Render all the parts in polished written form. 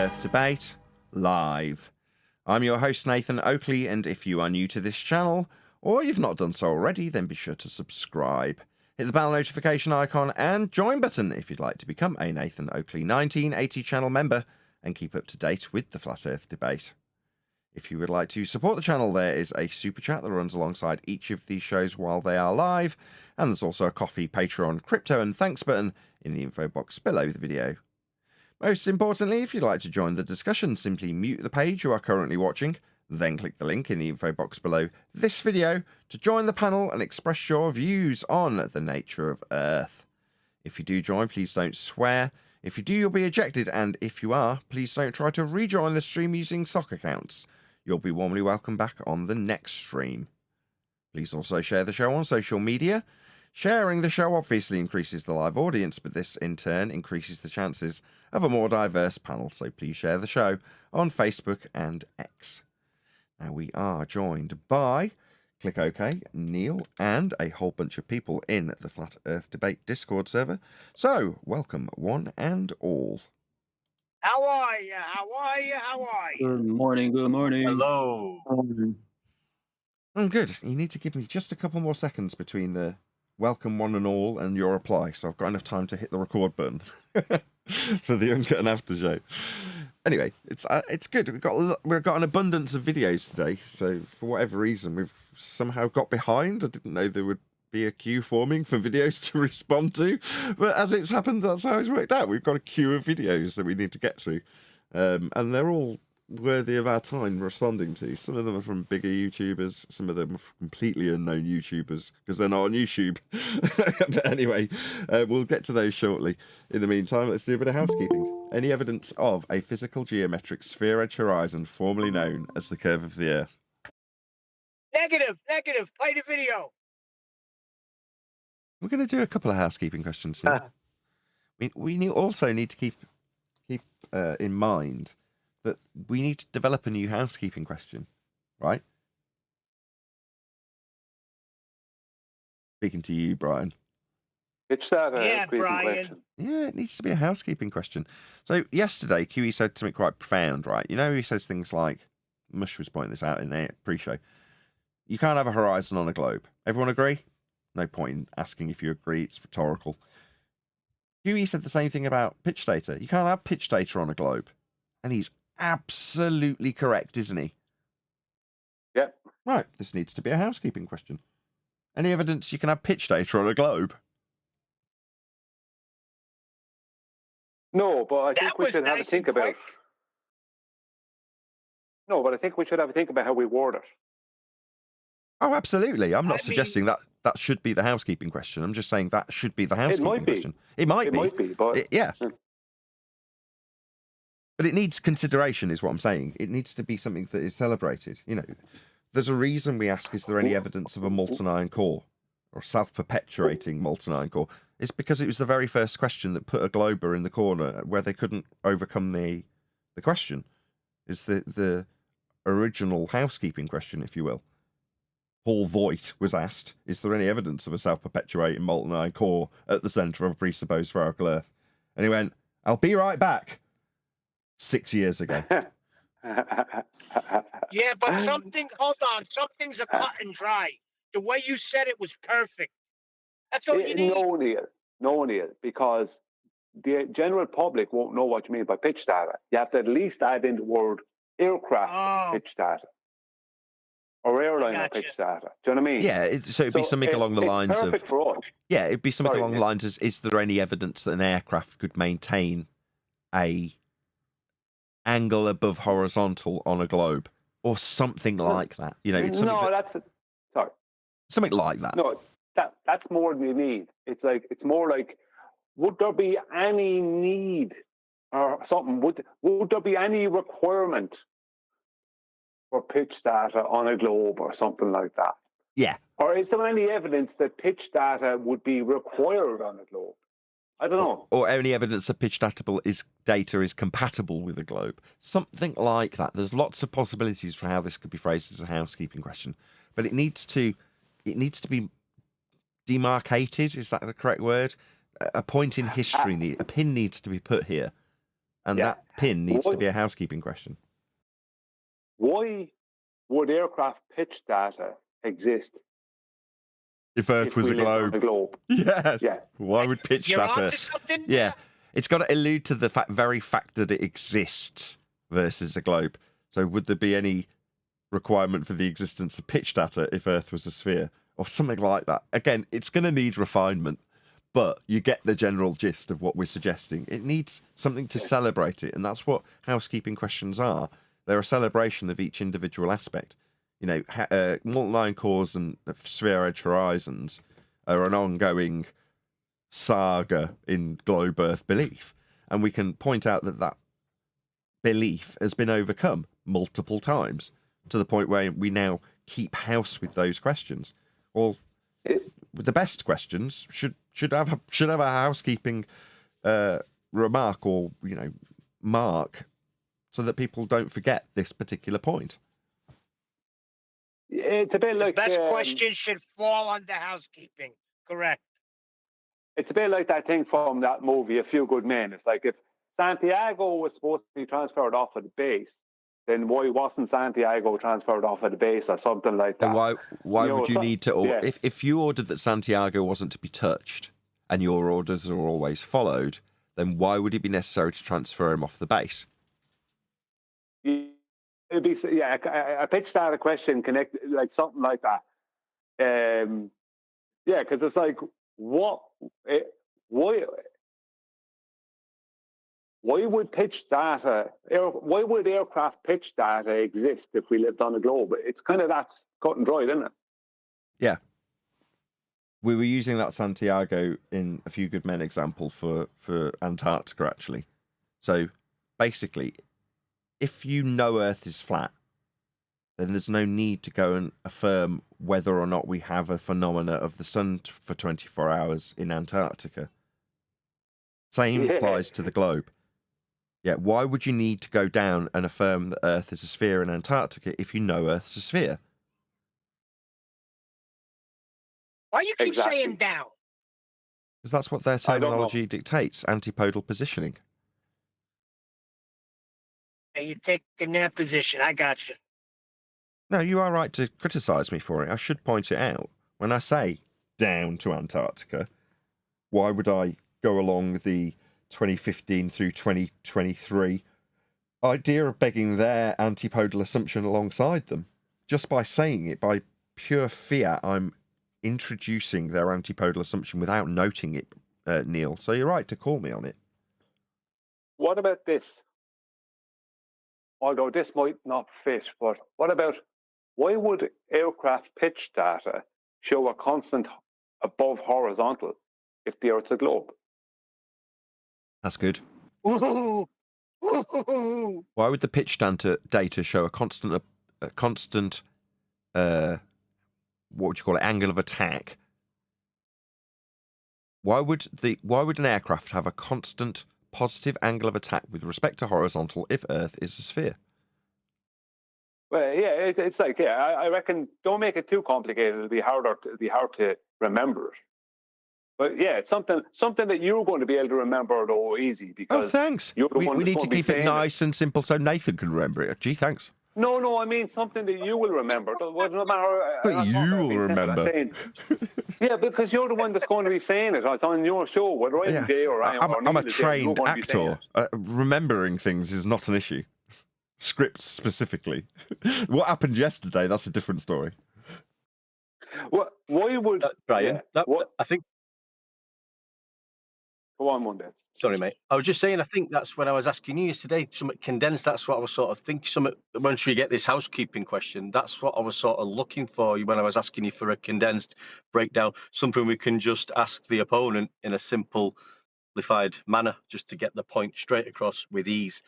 Earth debate live. I'm your host Nathan Oakley, and if you are new to this channel, or you've not done so already, then be sure to subscribe. Hit the bell notification icon and join button if you'd like to become a Nathan Oakley 1980 channel member and keep up to date with the Flat Earth debate. If you would like to support the channel, there is a super chat that runs alongside each of these shows while they are live, and there's also a coffee, Patreon, crypto and thanks button in the info box below the video. Most importantly, if you'd like to join the discussion, simply mute the page you are currently watching, then click the link in the info box below this video to join the panel and express your views on the nature of Earth. If you do join, please don't swear. If you do, you'll be ejected, and if you are, please don't try to rejoin the stream using sock accounts. You'll be warmly welcome back on the next stream. Please also share the show on social media. Sharing the show obviously increases the live audience, but this in turn increases the chances of a more diverse panel, so please share the show on Facebook and X. Now we are joined by Click OK, Neil, and a whole bunch of people in the Flat Earth Debate Discord server. So, welcome one and all. How are you? How are you? How are you? Good morning, good morning. Hello. I'm good. You need to give me just a couple more seconds between the welcome one and all and your reply, so I've got enough time to hit the record button for the Uncut and After show. Anyway, it's good. We've got an abundance of videos today, so for whatever reason we've somehow got behind. I didn't know there would be a queue forming for videos to respond to, but as it's happened, that's how it's worked out. We've got a queue of videos that we need to get through, and they're all worthy of our time responding to. Some of them are from bigger YouTubers, some of them are from completely unknown YouTubers because they're not on YouTube. But anyway, we'll get to those shortly. In the meantime, let's do a bit of housekeeping. Any evidence of a physical geometric sphere-edge horizon formerly known as the curve of the Earth? Negative. Play the video. We're going to do a couple of housekeeping questions now. We also need to keep in mind that we need to develop a new housekeeping question, right? Speaking to you, Brian. It's that Brian. question. Yeah, it needs to be a housekeeping question. So yesterday, QE said something quite profound, right? You know, he says things like, Mush was pointing this out in the pre-show, you can't have a horizon on a globe. Everyone agree? No point in asking if you agree, it's rhetorical. QE said the same thing about pitch data. You can't have pitch data on a globe. And he's absolutely correct, isn't he? Yep. Right, this needs to be a housekeeping question. Any evidence you can have pitch data on a globe? No, but I think we should have a nice think and about. quick. No, but I think we should have a think about how we word it. Oh, absolutely. I'm not I suggesting that should be the housekeeping question. I'm just saying that should be the housekeeping be. question. It might be, but yeah. But it needs consideration, is what I'm saying. It needs to be something that is celebrated. You know, there's a reason we ask, is there any evidence of a molten iron core or self-perpetuating molten iron core? It's because it was the very first question that put a glober in the corner where they couldn't overcome the question. It's the original housekeeping question, if you will. Paul Voigt was asked, is there any evidence of a self-perpetuating molten iron core at the centre of a presupposed spherical Earth? And he went, I'll be right back. 6 years ago. Yeah, but something's a cut and dry. The way you said it was perfect. That's all you need. No, Neil, because the general public won't know what you mean by pitch data. You have to at least add in the word aircraft pitch data. Or airliner pitch data. Do you know what I mean? Yeah, so it'd be something along the lines of... for us. Yeah, it'd be something along the lines of, is there any evidence that an aircraft could maintain a angle above horizontal on a globe? Or something like that. You know, it's something something like that. No, that's more than you need. It's more like, would there be any need or something? Would there be any requirement for pitch data on a globe or something like that? Yeah. Or is there any evidence that pitch data would be required on a globe? I don't know. Or any evidence that pitch data is compatible with a globe. Something like that. There's lots of possibilities for how this could be phrased as a housekeeping question. But it needs to be demarcated. Is that the correct word? A point in history, a pin needs to be put here. And Yeah. that pin needs to Why- be a housekeeping question. Why would aircraft pitch data exist If Earth if was we a lived on globe. a globe? Yeah. Yeah. Why would pitch You're data? onto something. Yeah. It's got to allude to the very fact that it exists versus a globe. So would there be any requirement for the existence of pitch data if Earth was a sphere? Or something like that. Again, it's going to need refinement, but you get the general gist of what we're suggesting. It needs something to celebrate it, and that's what housekeeping questions are. They're a celebration of each individual aspect. You know, molten iron cores and sphere edge horizons are an ongoing saga in globe Earth belief, and we can point out that that belief has been overcome multiple times to the point where we now keep house with those questions. Well, the best questions should have a housekeeping remark or mark so that people don't forget this particular point. It's a bit like Best question should fall under housekeeping. Correct. it's a bit like that thing from that movie, A Few Good Men. It's like if Santiago was supposed to be transferred off of the base, then why wasn't Santiago transferred off of the base or something like that? Why would you need to? Yeah. If you ordered that Santiago wasn't to be touched, and your orders are always followed, then why would it be necessary to transfer him off the base? It'd be, yeah, I pitched out a question connected, like something like that. Yeah, because it's like, why would pitch data? Why would aircraft pitch data exist if we lived on a globe? It's kind of that's cut and dried, isn't it? Yeah. We were using that Santiago in A Few Good Men example for Antarctica, actually. So basically, if you know Earth is flat, then there's no need to go and affirm whether or not we have a phenomena of the sun for 24 hours in Antarctica. Same applies to the globe. Yeah, why would you need to go down and affirm that Earth is a sphere in Antarctica if you know Earth's a sphere? Why you keep saying down? Because that's what their terminology dictates, antipodal positioning. Hey, you take in that position. I got you. No, you are right to criticise me for it. I should point it out. When I say down to Antarctica, why would I go along the 2015 through 2023 idea of begging their antipodal assumption alongside them? Just by saying it, by pure fiat, I'm introducing their antipodal assumption without noting it, Neil. So you're right to call me on it. What about this? Although this might not fit, but what about, why would aircraft pitch data show a constant above horizontal if the Earth's a globe? That's good. Ooh. Ooh. Why would the pitch data show a constant what would you call it, angle of attack? Why would an aircraft have a constant positive angle of attack with respect to horizontal if Earth is a sphere? Well, yeah, it's like, yeah, I reckon don't make it too complicated. It'll be hard to remember it. But yeah, it's something that you're going to be able to remember though easy because. Oh, thanks. You're the one We that's need to going keep it saying nice and simple so Nathan can remember it. Gee, thanks. No, I mean something that you will remember. No matter. But you will remember. Yeah, because you're the one that's going to be saying it. It's on your show, whether I'm there or I'm a trained actor. Remembering things is not an issue. Scripts specifically. What happened yesterday, that's a different story. Why would... Brian, I think... Go on, Monday. Sorry, mate. I was just saying, I think that's when I was asking you yesterday, something condensed, that's what I was sort of thinking, once we get this housekeeping question, that's what I was sort of looking for when I was asking you for a condensed breakdown, something we can just ask the opponent in a simplified manner, just to get the point straight across with ease.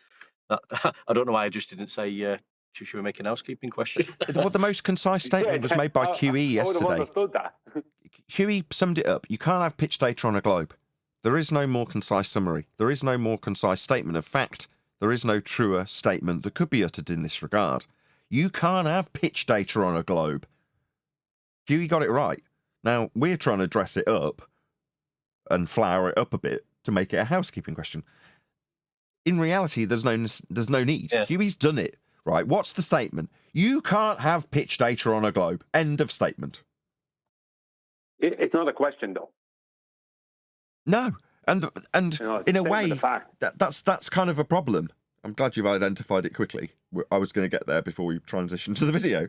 I don't know why I just didn't say, should we make an housekeeping question? Well, the most concise statement was made by QE yesterday. I would have understood that. QE summed it up. You can't have pitch data on a globe. There is no more concise summary. There is no more concise statement of fact. There is no truer statement that could be uttered in this regard. You can't have pitch data on a globe. QE got it right. Now, we're trying to dress it up and flower it up a bit to make it a housekeeping question. in reality, there's no need. Yeah. Huey's done it, right? What's the statement? You can't have pitch data on a globe. End of statement. It's not a question, though. No, and You know, it's in a statement way, of fact. that's kind of a problem. I'm glad you've identified it quickly. I was going to get there before we transition to the video.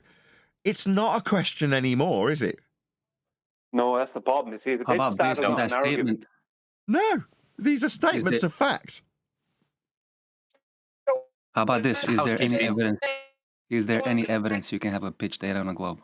It's not a question anymore, is it? No, that's the problem. You see, the How pitch about data based is on not that an argument. statement? No, these are statements there- of fact. How about this? Is there any Housekeeping. evidence? Is there any evidence you can have a pitch data on a globe?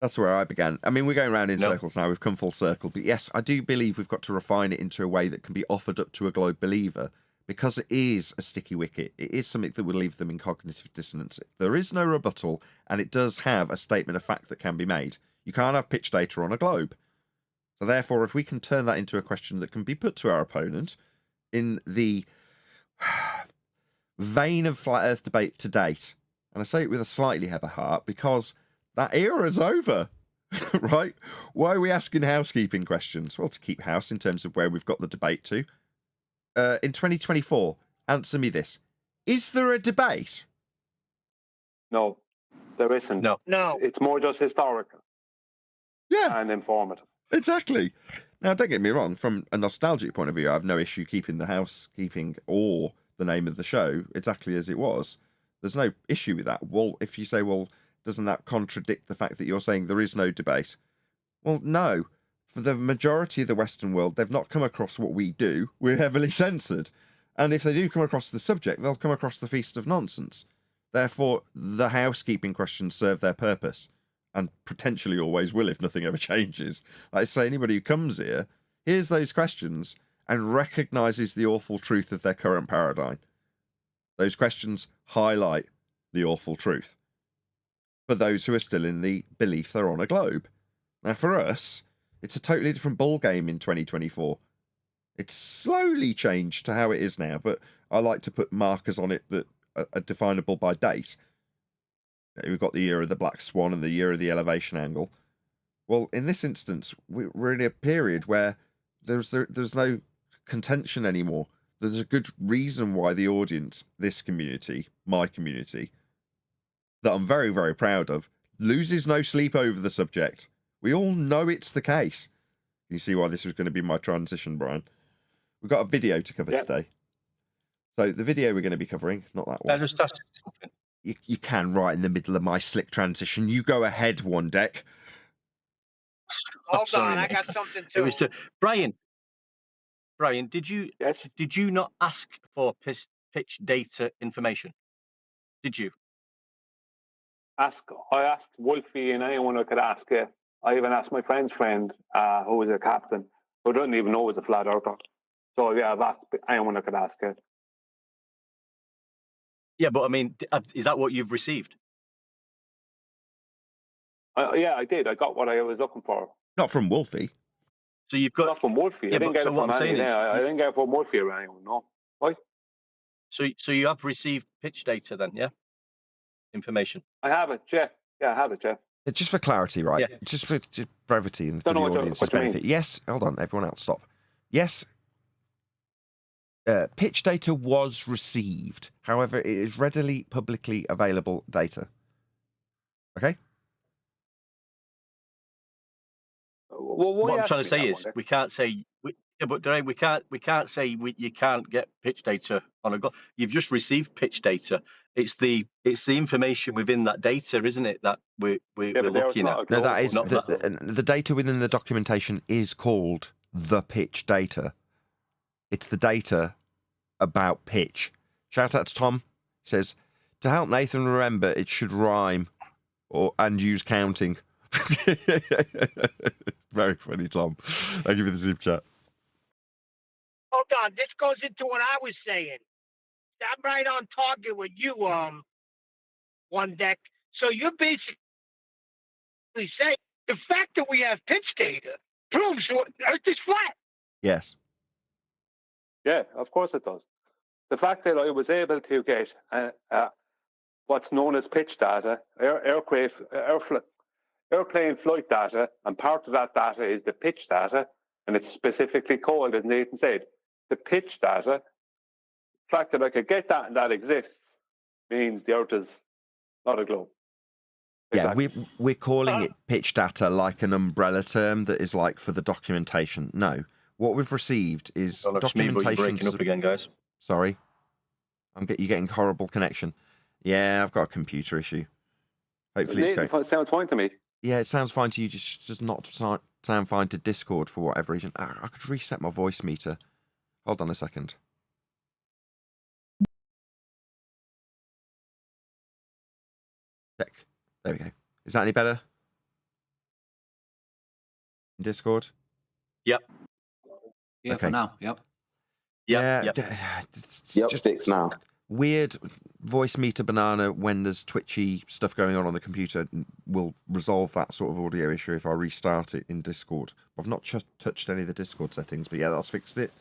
That's where I began. I mean, we're going around in No. circles now. We've come full circle. But yes, I do believe we've got to refine it into a way that can be offered up to a globe believer, because it is a sticky wicket. It is something that would leave them in cognitive dissonance. There is no rebuttal, and it does have a statement of fact that can be made. You can't have pitch data on a globe. So therefore, if we can turn that into a question that can be put to our opponent in the vein of flat earth debate to date, and I say it with a slightly heavy heart because that era is over, right? Why are we asking housekeeping questions? Well, to keep house in terms of where we've got the debate to. In 2024, answer me this. Is there a debate? No, there isn't. No. No. It's more just historical Yeah, and informative. exactly. Now, don't get me wrong. From a nostalgic point of view, I have no issue keeping the housekeeping or the name of the show exactly as it was. There's no issue with that. Well, if you say, well, doesn't that contradict the fact that you're saying there is no debate? Well, no. For the majority of the Western world, they've not come across what we do. We're heavily censored. And if they do come across the subject, they'll come across the feast of nonsense. Therefore, the housekeeping questions serve their purpose, and potentially always will if nothing ever changes. Like I say, anybody who comes here hears those questions and recognises the awful truth of their current paradigm. Those questions highlight the awful truth for those who are still in the belief they're on a globe. Now, for us, it's a totally different ballgame in 2024. It's slowly changed to how it is now, but I like to put markers on it that are definable by date. We've got the year of the Black Swan and the year of the elevation angle. Well, in this instance, we're in a period where there's no contention anymore. There's a good reason why the audience, this community, my community, that I'm very, very proud of, loses no sleep over the subject. We all know it's the case. Can you see why this was going to be my transition, Brian? We've got a video to cover today. So the video we're going to be covering, not that one. I just asked something. You can right in the middle of my slick transition. You go ahead, One Deck. Hold sorry, on, I mate. got something It too. was to Brian. Brian, did you Yes. not ask for pitch data information? Did you? I asked Wolfie and anyone I could ask. I even asked my friend's friend, who was a captain, who doesn't even know was a flat earther. So yeah, I've asked anyone I could ask. Yeah, but I mean, is that what you've received? Yeah, I did. I got what I was looking for. Not from Wolfie. So you've got. Not from Wolfie. Yeah, I didn't but get so it what from I'm saying anyone. is I didn't get it from Wolfie or anyone. No. Why? So you have received pitch data then, yeah? Information. I have it, Jeff. Yeah, I have it, Jeff. Just for clarity, right? Yeah. Just for brevity and for Don't the know audience's what you mean. benefit. Yes, hold on, everyone else, stop. Yes, pitch data was received. However, it is readily publicly available data. Okay? Well, why What I'm ask trying me to say that is one, we can't say. Yeah, but Dre, we can't say you can't get pitch data on a go. You've just received pitch data. It's the information within that data, isn't it? That we're Yeah, but there's looking not at. a No, that global- is Not the data within the documentation is called the pitch data. It's the data about pitch. Shout out to Tom. He says, to help Nathan remember, it should rhyme and use counting. Very funny, Tom. I'll give you the super chat. Hold on, this goes into what I was saying. I'm right on target with you, One Deck. So you're basically saying the fact that we have pitch data proves Earth is flat. Yes. Yeah, of course it does. The fact that I was able to get what's known as pitch data, airplane flight data, and part of that data is the pitch data, and it's specifically called, as Nathan said, the pitch data, fact that I could get that and that exists means the Earth is not a globe. Yeah, Exactly. we're calling it pitch data like an umbrella term that is like for the documentation. No, what we've received is Well, looks me, but you're documentation. breaking up again, guys. Sorry, you're getting horrible connection. Yeah, I've got a computer issue. Hopefully it's going. Nathan, sounds fine to me. Yeah, it sounds fine to you. Just not sound fine to Discord for whatever reason. I could reset my voice meter. Hold on a second. Check. There we go. Is that any better? In Discord? Yep. Yeah, Okay. for now. Yep. Yeah. Yep. It's Yep, just fixed now. weird voice meter banana when there's twitchy stuff going on the computer. Will resolve that sort of audio issue if I restart it in Discord. I've not touched any of the Discord settings, but yeah, that's fixed it.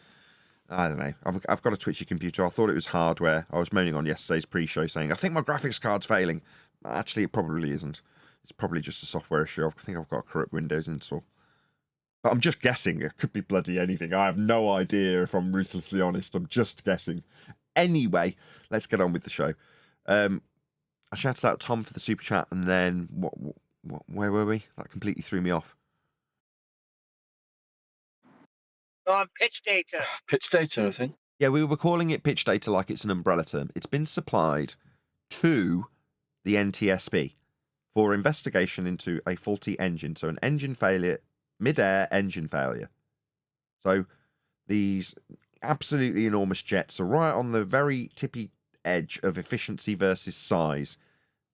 I don't know. I've got a twitchy computer. I thought it was hardware. I was moaning on yesterday's pre-show saying, I think my graphics card's failing. Actually, it probably isn't. It's probably just a software issue. I think I've got a corrupt Windows install. But I'm just guessing. It could be bloody anything. I have no idea, if I'm ruthlessly honest. I'm just guessing. Anyway, let's get on with the show. I shouted out Tom for the super chat, and then where were we? That completely threw me off. On pitch data. Pitch data, I think. Yeah, we were calling it pitch data like it's an umbrella term. It's been supplied to the NTSB for investigation into a faulty engine. So an engine failure, mid-air engine failure. So these absolutely enormous jets are right on the very tippy edge of efficiency versus size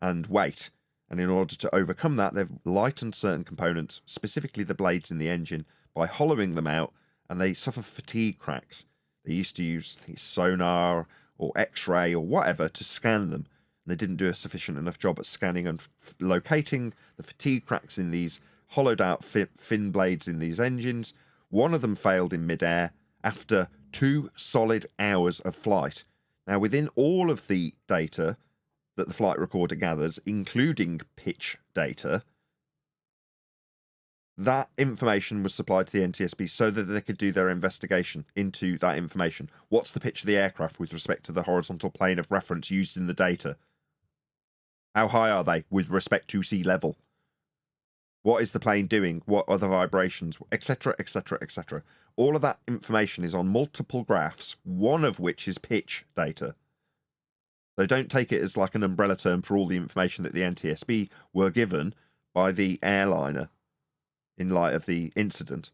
and weight. And in order to overcome that, they've lightened certain components, specifically the blades in the engine, by hollowing them out, and they suffer fatigue cracks. They used to use sonar or X-ray or whatever to scan them. And they didn't do a sufficient enough job at scanning and locating the fatigue cracks in these hollowed out fin blades in these engines. One of them failed in midair after 2 solid hours of flight. Now, within all of the data that the flight recorder gathers, including pitch data, that information was supplied to the NTSB so that they could do their investigation into that information. What's the pitch of the aircraft with respect to the horizontal plane of reference used in the data? How high are they with respect to sea level? What is the plane doing? What are the vibrations? Etc., etc., etc. All of that information is on multiple graphs, one of which is pitch data. So don't take it as like an umbrella term for all the information that the NTSB were given by the airliner in light of the incident.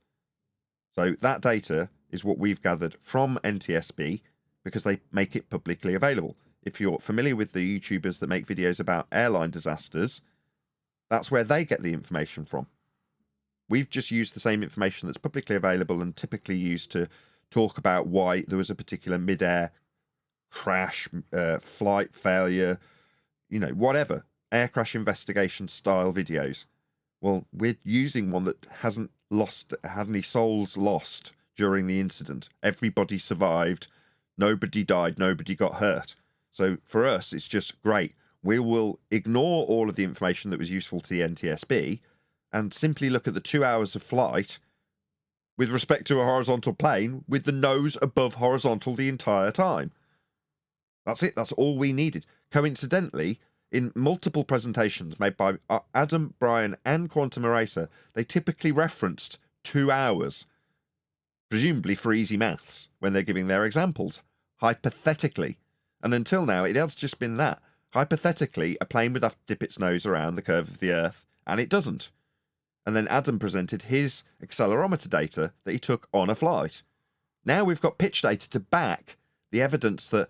So that data is what we've gathered from NTSB because they make it publicly available. If you're familiar with the YouTubers that make videos about airline disasters, that's where they get the information from. We've just used the same information that's publicly available and typically used to talk about why there was a particular mid-air crash, flight failure, whatever, air crash investigation style videos. Well, we're using one that hasn't had any souls lost during the incident. Everybody survived. Nobody died. Nobody got hurt. So for us, it's just great. We will ignore all of the information that was useful to the NTSB and simply look at the 2 hours of flight with respect to a horizontal plane with the nose above horizontal the entire time. That's it. That's all we needed. Coincidentally, in multiple presentations made by Adam, Brian, and Quantum Eraser, they typically referenced 2 hours, presumably for easy maths, when they're giving their examples. Hypothetically. And until now, it has just been that. Hypothetically, a plane would have to dip its nose around the curve of the Earth, and it doesn't. And then Adam presented his accelerometer data that he took on a flight. Now we've got pitch data to back the evidence that,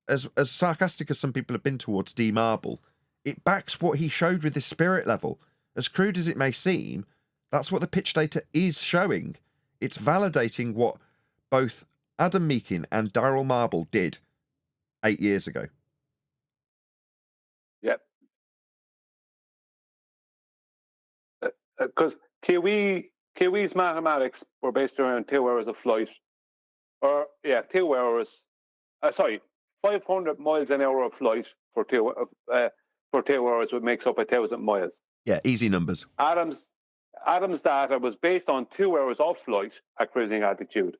as sarcastic as some people have been towards D. Marble, it backs what he showed with his spirit level. As crude as it may seem, that's what the pitch data is showing. It's validating what both Adam Meakin and Daryl Marble did 8 years ago. Yep. Because Kiwi's mathematics were based around 2 hours of flight. 2 hours. 500 miles an hour of flight for 2 hours, which makes up 1,000 miles. Yeah, easy numbers. Adam's data was based on 2 hours of flight at cruising altitude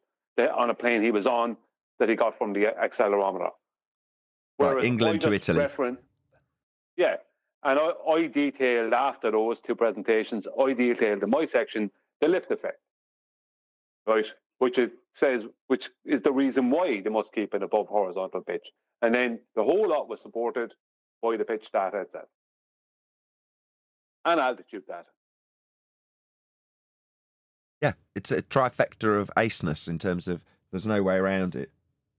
on a plane he was on that he got from the accelerometer. Right, England to Italy. Yeah, and I detailed after those two presentations, I detailed in my section the lift effect, right? Which is the reason why they must keep an above horizontal pitch. And then the whole lot was supported by the pitch data itself and altitude data. Yeah, it's a trifecta of aceness in terms of there's no way around it.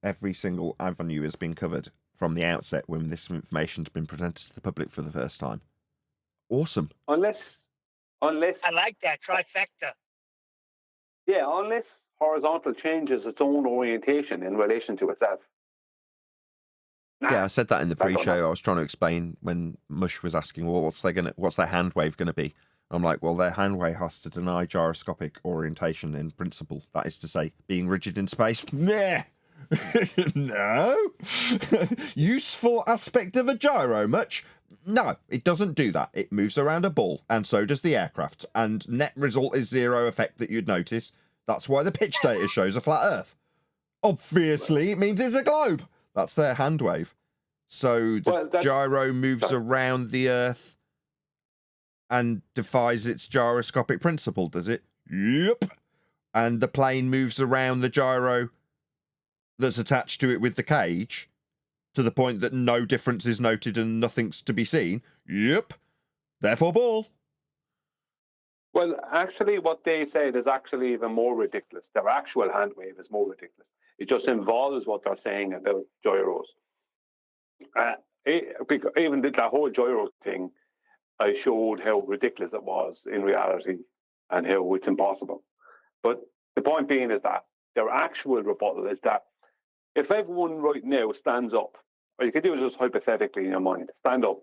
Every single avenue has been covered from the outset when this information's been presented to the public for the first time. Awesome. Unless I like that trifecta. Yeah, unless horizontal changes its own orientation in relation to itself. Yeah, I said that in the pre-show. I was trying to explain when Mush was asking, well, what's their hand wave going to be? I'm like, well, their hand wave has to deny gyroscopic orientation in principle. That is to say, being rigid in space. Meh. No. Useful aspect of a gyro, much? No, it doesn't do that. It moves around a ball, and so does the aircraft. And net result is zero effect that you'd notice. That's why the pitch data shows a flat Earth. Obviously, it means it's a globe. That's their hand wave. So the gyro moves around the Earth and defies its gyroscopic principle, does it? Yep. And the plane moves around the gyro that's attached to it with the cage to the point that no difference is noted and nothing's to be seen. Yep. Therefore, ball. Well, actually, what they said is actually even more ridiculous. Their actual hand wave is more ridiculous. It just involves what they're saying about gyros. Even that whole gyro thing, I showed how ridiculous it was in reality and how it's impossible. But the point being is that their actual rebuttal is that if everyone right now stands up, or you could do it just hypothetically in your mind, stand up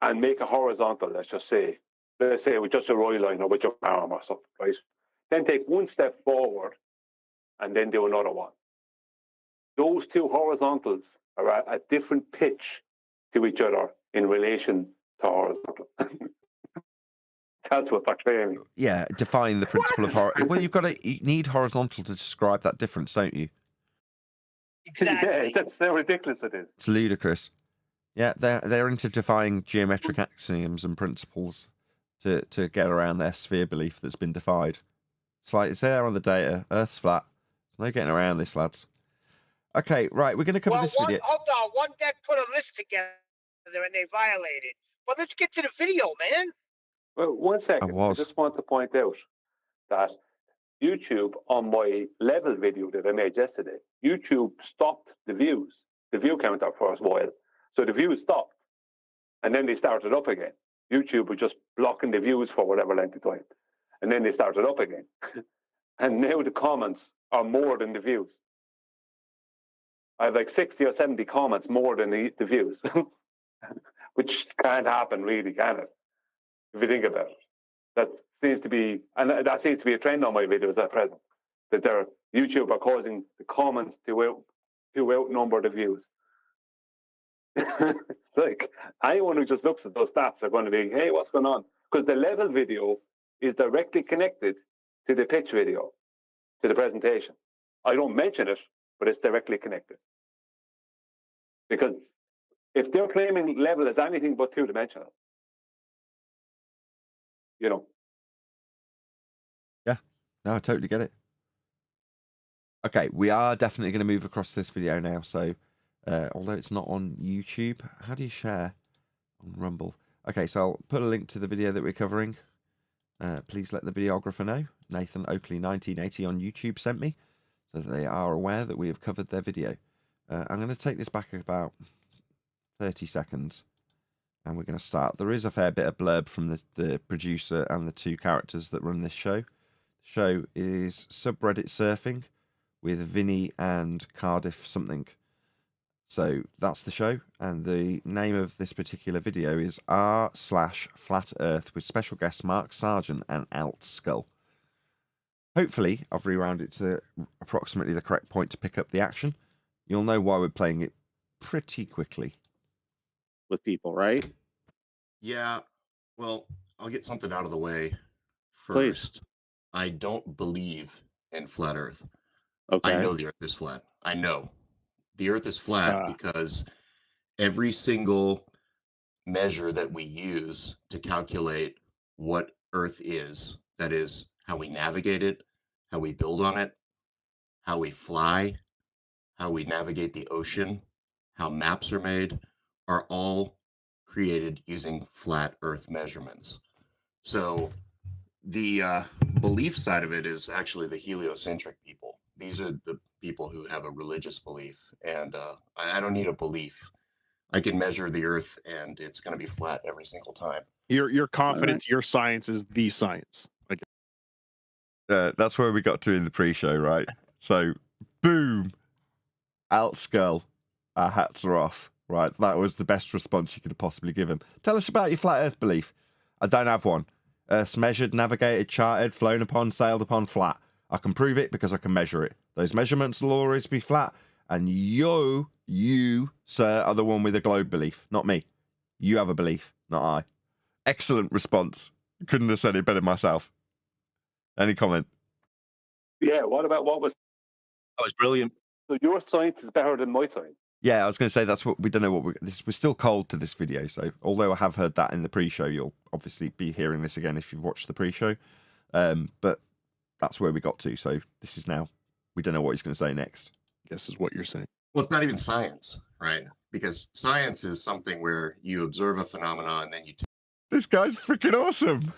and make a horizontal, let's say with just a roy line or with your arm or something, right? Then take one step forward and then do another one. Those two horizontals are at a different pitch to each other in relation to horizontal. That's what they're claiming. Yeah, defying the principle of horizontal. Well, you need horizontal to describe that difference, don't you? Exactly. Yeah, that's how ridiculous it is. It's ludicrous. Yeah, they're into defying geometric axioms and principles to get around their sphere belief that's been defied. It's like, it's there on the data. Earth's flat. There's no getting around this, lads. Okay, right, we're going to cover this video. Hold on, one deck put a list together and they violated. Well, let's get to the video, man. Well, 1 second. I just want to point out that YouTube, on my level video that I made yesterday, YouTube stopped the views, the view counter for a while. So the views stopped, and then they started up again. YouTube was just blocking the views for whatever length of time, and then they started up again. And now the comments are more than the views. I have like 60 or 70 comments more than the views, which can't happen really, can it? If you think about it. That seems to be a trend on my videos at present, that YouTube are causing the comments to outnumber the views. Like, anyone who just looks at those stats are going to be, hey, what's going on? Because the level video is directly connected to the pitch video, to the presentation. I don't mention it, but it's directly connected. Because if they're claiming level as anything but two-dimensional, you know. Yeah, no, I totally get it. Okay, we are definitely going to move across this video now. So, although it's not on YouTube, how do you share on Rumble? Okay, so I'll put a link to the video that we're covering. Please let the videographer know. Nathan Oakley 1980 on YouTube sent me, so that they are aware that we have covered their video. I'm going to take this back about 30 seconds. And we're going to start. There is a fair bit of blurb from the producer and the two characters that run this show. The show is Subreddit Surfing with Vinny and Cardiff something. So that's the show. And the name of this particular video is r/Flat Earth with special guest Mark Sargent and Alt Skull. Hopefully, I've rewound it to approximately the correct point to pick up the action. You'll know why we're playing it pretty quickly. With people, right? Yeah. Well, I'll get something out of the way Please. first. I don't believe in flat Earth. Okay. I know the Earth is flat. I know the Earth is flat because every single measure that we use to calculate what Earth is, that is how we navigate it, how we build on it, how we fly, how we navigate the ocean, how maps are made, are all created using flat Earth measurements. So the belief side of it is actually the heliocentric people. These are the people who have a religious belief, and I don't need a belief. I can measure the Earth, and it's going to be flat every single time. You're confident your science is the science. Like, That's where we got to in the pre-show, right? So, boom, out skull. Our hats are off, right? That was the best response you could have possibly given. Tell us about your flat Earth belief. I don't have one. Earth's measured, navigated, charted, flown upon, sailed upon, flat. I can prove it because I can measure it. Those measurements will always be flat. And you, sir, are the one with a globe belief, not me. You have a belief, not I. Excellent response. Couldn't have said it better myself. Any comment? Yeah, what was... That was brilliant. So your science is better than my science? Yeah, I was going to say that's what we don't know what we're still cold to this video. So although I have heard that in the pre-show, you'll obviously be hearing this again if you've watched the pre-show. But that's where we got to. So this is now, we don't know what he's going to say next. I guess is what you're saying. Well, it's not even science, right? Because science is something where you observe a phenomenon and then you This guy's freaking awesome.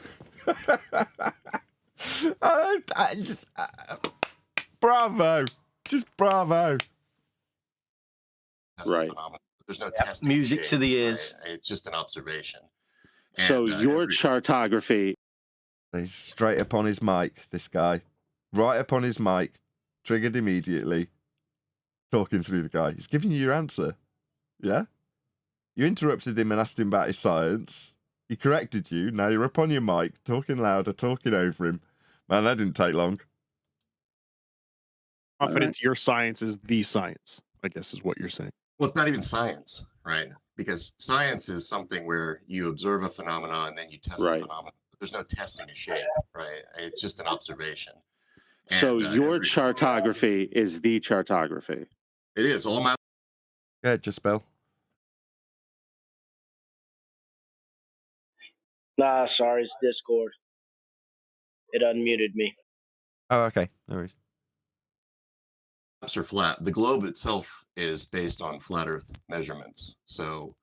Bravo. Just bravo. test the Right. phenomenon. There's no testing. Music shade, to the ears. right? It's just an observation. So And, your chartography, He's straight up on his mic, this guy. Right up on his mic. Triggered immediately. Talking through the guy. He's giving you your answer. Yeah? You interrupted him and asked him about his science. He corrected you. Now you're up on your mic, talking louder, talking over him. Man, that didn't take long. confident your science is the science, I guess is what you're saying. Well, it's not even science, right? Because science is something where you observe a phenomenon and then you test Right. the phenomenon. There's no testing a shape, right? It's just an observation. So And, your every- chartography is the chartography. It is all my. Yeah, just spell. Nah, sorry, it's Discord. It unmuted me. Oh, okay. No worries. Maps are flat. The globe itself is based on flat Earth measurements. So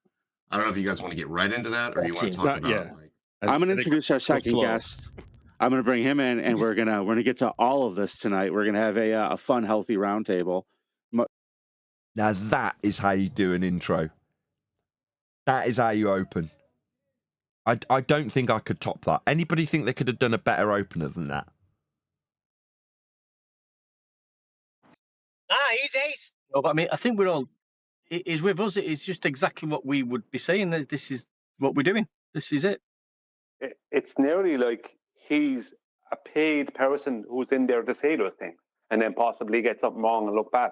I don't know if you guys want to get right into that or you want to talk about yeah. like. I'm going to I think introduce our it's the second flow. guest. I'm going to bring him in, and we're gonna get to all of this tonight. We're gonna have a fun, healthy roundtable. Now that is how you do an intro. That is how you open. I don't think I could top that. Anybody think they could have done a better opener than that? Ah, he's ace. No, but I mean, I think we're all. It is with us. It's just exactly what we would be saying. That this is what we're doing. This is it. It's nearly like he's a paid person who's in there to say those things and then possibly get something wrong and look bad.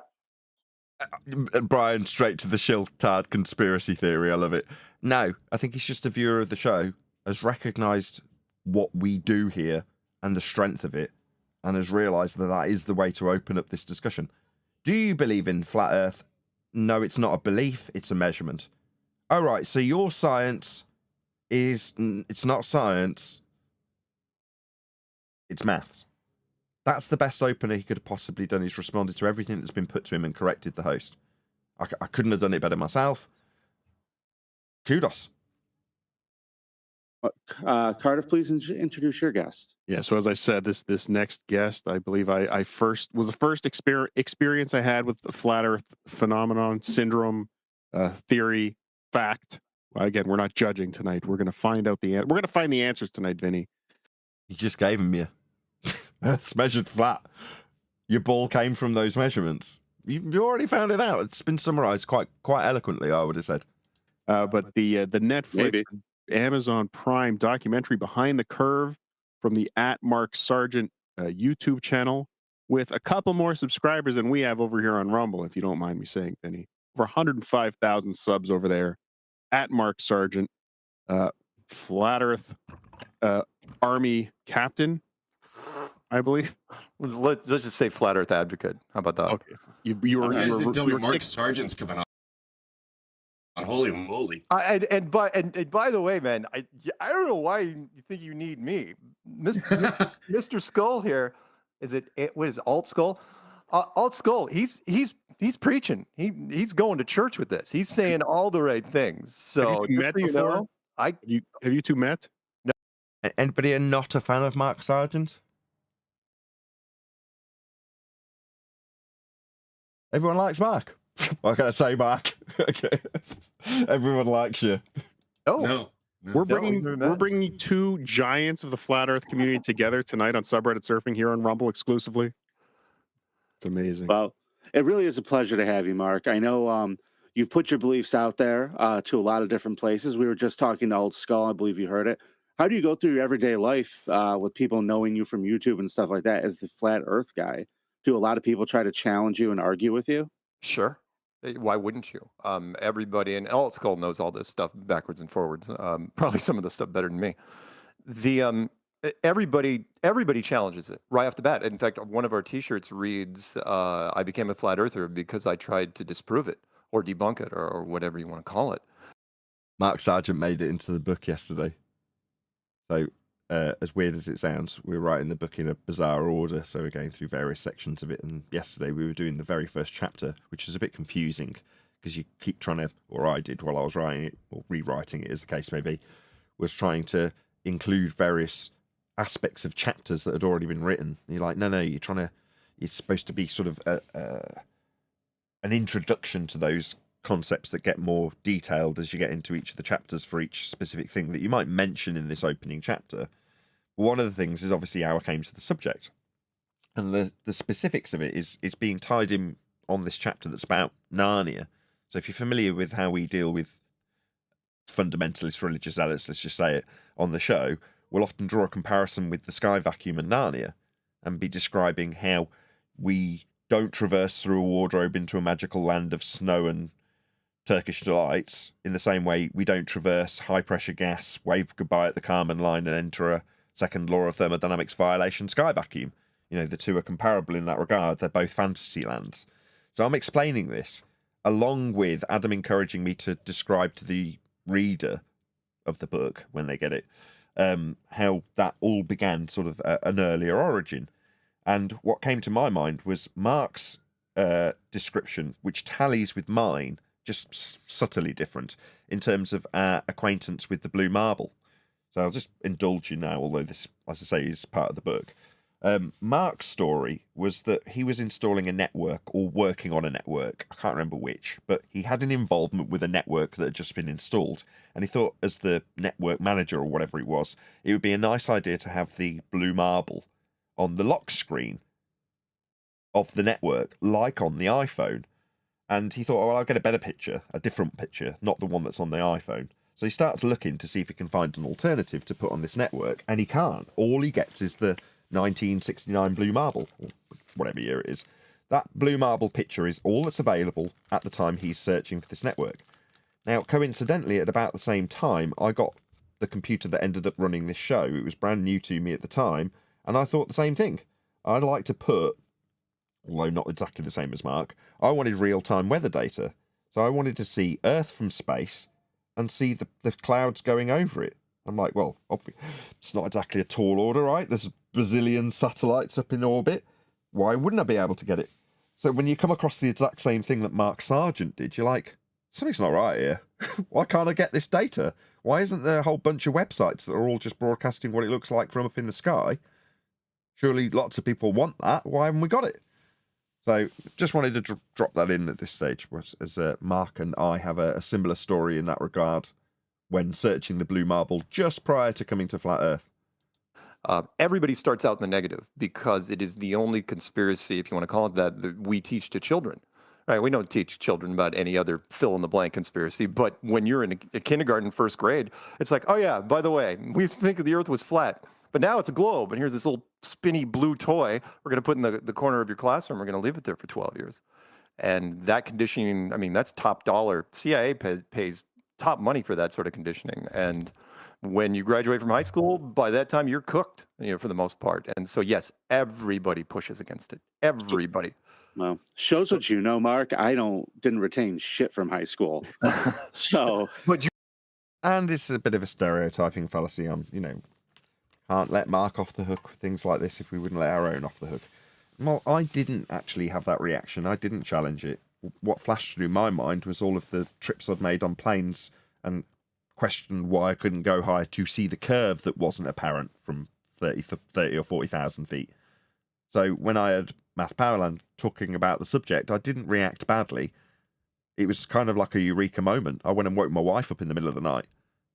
Brian, straight to the Shiltard conspiracy theory. I love it. No, I think he's just a viewer of the show, has recognised what we do here and the strength of it, and has realised that that is the way to open up this discussion. Do you believe in flat Earth? No, it's not a belief, it's a measurement. All right, so your science is, it's not science, it's maths. That's the best opener he could have possibly done. He's responded to everything that's been put to him and corrected the host. I couldn't have done it better myself. Kudos. Cardiff, please introduce your guest. Yeah, so as I said, this next guest, I believe I first was the first experience I had with the flat Earth phenomenon, syndrome, theory, fact. Again, we're not judging tonight. We're going to find out we're going to find the answers tonight, Vinny. You just gave him you. Earth's measured flat. Your ball came from those measurements. You already found it out. It's been summarized quite eloquently, I would have said. But the Netflix, Maybe. Amazon Prime documentary Behind the Curve from the @Mark Sargent YouTube channel with a couple more subscribers than we have over here on Rumble, if you don't mind me saying, Vinny. Over 105,000 subs over there. @Mark Sargent, Flat Earth Army Captain. I believe. Let's just say flat Earth advocate. How about that? Okay. You were, Guys didn't tell me you were Mark Sargent's coming on. Holy moly! And by the way, man, I don't know why you think you need me, Mr. Skull here. What is it, Alt Skull? Alt Skull. He's preaching. He's going to church with this. He's saying all the right things. So have you two met before? Have you two met? No. Anybody not a fan of Mark Sargent? Everyone likes Mark. What can I say, Mark? Okay. Everyone likes you. No. We're bringing two giants of the flat Earth community together tonight on Subreddit Surfing here on Rumble exclusively. It's amazing. Well, it really is a pleasure to have you, Mark. I know you've put your beliefs out there to a lot of different places. We were just talking to Old Skull. I believe you heard it. How do you go through your everyday life with people knowing you from YouTube and stuff like that as the flat Earth guy? Do a lot of people try to challenge you and argue with you? Sure. Why wouldn't you? Everybody in Alt Skull knows all this stuff backwards and forwards. Probably some of the stuff better than me. Everybody challenges it right off the bat. In fact, one of our T-shirts reads, "I became a flat earther because I tried to disprove it or debunk it or whatever you want to call it." Mark Sargent made it into the book yesterday. So, as weird as it sounds, we were writing the book in a bizarre order, so we're going through various sections of it. And yesterday we were doing the very first chapter, which is a bit confusing because you keep trying to, or I did while I was writing it, or rewriting it as the case may be, was trying to include various aspects of chapters that had already been written. And you're like, no, it's supposed to be sort of an introduction to those concepts that get more detailed as you get into each of the chapters for each specific thing that you might mention in this opening chapter. One of the things is obviously how I came to the subject, and the specifics of it is being tied in on this chapter that's about Narnia. So if you're familiar with how we deal with fundamentalist religious zealots, let's just say it, on the show, we'll often draw a comparison with the sky vacuum and Narnia and be describing how we don't traverse through a wardrobe into a magical land of snow and Turkish delights in the same way we don't traverse high-pressure gas, wave goodbye at the Kármán line and enter a second law of thermodynamics violation sky vacuum. You know, the two are comparable in that regard. They're both fantasy lands. So I'm explaining this, along with Adam encouraging me to describe to the reader of the book, when they get it, how that all began sort of an earlier origin. And what came to my mind was Mark's description, which tallies with mine, just subtly different in terms of our acquaintance with the blue marble. So I'll just indulge you now, although this, as I say, is part of the book. Mark's story was that he was installing a network or working on a network. I can't remember which, but he had an involvement with a network that had just been installed. And he thought, as the network manager or whatever it was, it would be a nice idea to have the blue marble on the lock screen of the network, like on the iPhone. And he thought, oh, well, I'll get a better picture, a different picture, not the one that's on the iPhone. So he starts looking to see if he can find an alternative to put on this network, and he can't. All he gets is the 1969 blue marble, or whatever year it is. That blue marble picture is all that's available at the time he's searching for this network. Now, coincidentally, at about the same time, I got the computer that ended up running this show. It was brand new to me at the time, and I thought the same thing. I'd like to put, although not exactly the same as Mark, I wanted real-time weather data. So I wanted to see Earth from space and see the clouds going over it. I'm like, well, it's not exactly a tall order, right? There's bazillion satellites up in orbit. Why wouldn't I be able to get it? So when you come across the exact same thing that Mark Sargent did, you're like, something's not right here. Why can't I get this data? Why isn't there a whole bunch of websites that are all just broadcasting what it looks like from up in the sky? Surely lots of people want that. Why haven't we got it? So just wanted to drop that in at this stage, as Mark and I have a similar story in that regard when searching the blue marble just prior to coming to Flat Earth. Everybody starts out in the negative because it is the only conspiracy, if you want to call it that we teach to children. Right? We don't teach children about any other fill-in-the-blank conspiracy, but when you're in a kindergarten, first grade, it's like, oh yeah, by the way, we used to think the Earth was flat, but now it's a globe, and here's this little spinny blue toy we're going to put in the corner of your classroom. We're going to leave it there for 12 years. And that conditioning, I mean, that's top dollar. CIA pays top money for that sort of conditioning. And when you graduate from high school, by that time you're cooked, for the most part. And so, yes, everybody pushes against it. Everybody. Well, shows what you know, Mark. I didn't retain shit from high school. So, and it's a bit of a stereotyping fallacy. Can't let Mark off the hook with things like this if we wouldn't let our own off the hook. Well, I didn't actually have that reaction. I didn't challenge it. What flashed through my mind was all of the trips I'd made on planes and questioned why I couldn't go higher to see the curve that wasn't apparent from 30 or 40,000 feet. So when I heard Matt Powerland talking about the subject, I didn't react badly. It was kind of like a eureka moment. I went and woke my wife up in the middle of the night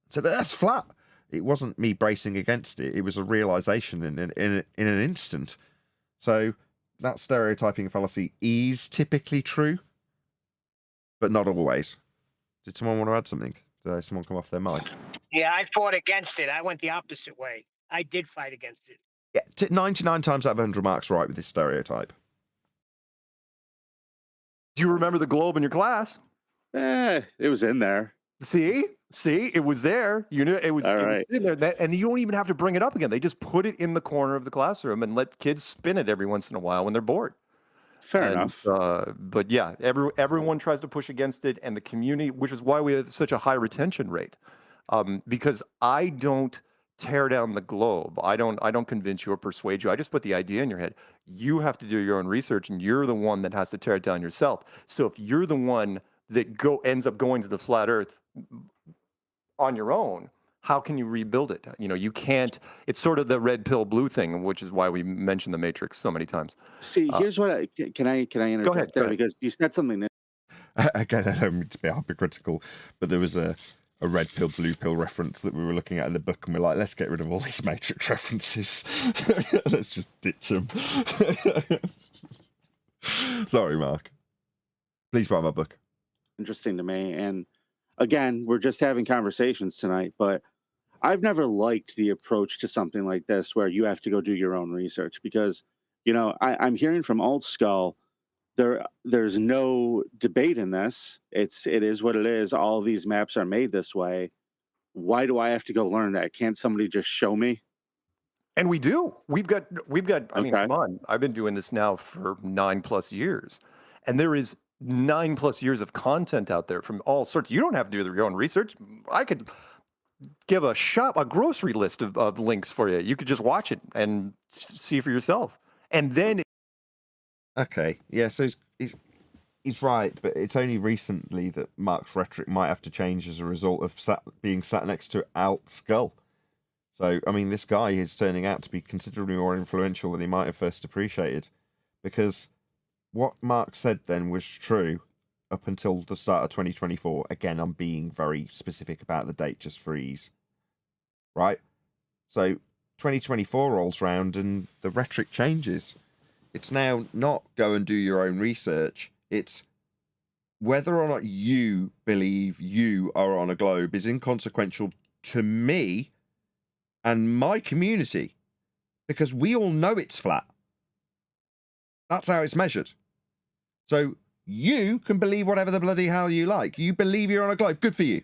and said, "That's flat." It wasn't me bracing against it. It was a realization in an instant. So that stereotyping fallacy is typically true, but not always. Did someone want to add something? Did someone come off their mic? Yeah, I fought against it. I went the opposite way. I did fight against it. Yeah, 99 times out of 100, Mark's right with this stereotype. Do you remember the globe in your class? it was in there. See, it was there. It was, All it right. was in there. And you don't even have to bring it up again. They just put it in the corner of the classroom and let kids spin it every once in a while when they're bored. Fair enough. But yeah, everyone tries to push against it, and the community, which is why we have such a high retention rate. Because I don't tear down the globe. I don't convince you or persuade you. I just put the idea in your head. You have to do your own research, and you're the one that has to tear it down yourself. So if you're the one that ends up going to the flat Earth on your own, how can you rebuild it? You can't. It's sort of the red pill, blue thing, which is why we mentioned the Matrix so many times. See, here's what can I interject Go ahead. because you said something that Again, I don't mean to be hypocritical, but there was a red pill, blue pill reference that we were looking at in the book, and we're like, let's get rid of all these Matrix references. Let's just ditch them. Sorry, Mark. Please buy my book. interesting to me. And again, we're just having conversations tonight, but I've never liked the approach to something like this where you have to go do your own research because, I'm hearing from Old Skull, there's no debate in this. It is what it is. All of these maps are made this way. Why do I have to go learn that? Can't somebody just show me? And we do. We've got. I mean, Okay. come on. I've been doing this now for 9+ years, and there is 9+ years of content out there from all sorts. You don't have to do your own research. I could give a grocery list of links for you. You could just watch it and see for yourself. And then, Okay, yeah, so he's right, but it's only recently that Mark's rhetoric might have to change as a result of being sat next to Alt Skull. So, I mean, this guy is turning out to be considerably more influential than he might have first appreciated, because what Mark said then was true up until the start of 2024. Again, I'm being very specific about the date just for ease. Right? So, 2024 rolls round and the rhetoric changes. It's now not go and do your own research. It's whether or not you believe you are on a globe is inconsequential to me and my community, because we all know it's flat. That's how it's measured. So you can believe whatever the bloody hell you like. You believe you're on a globe. Good for you.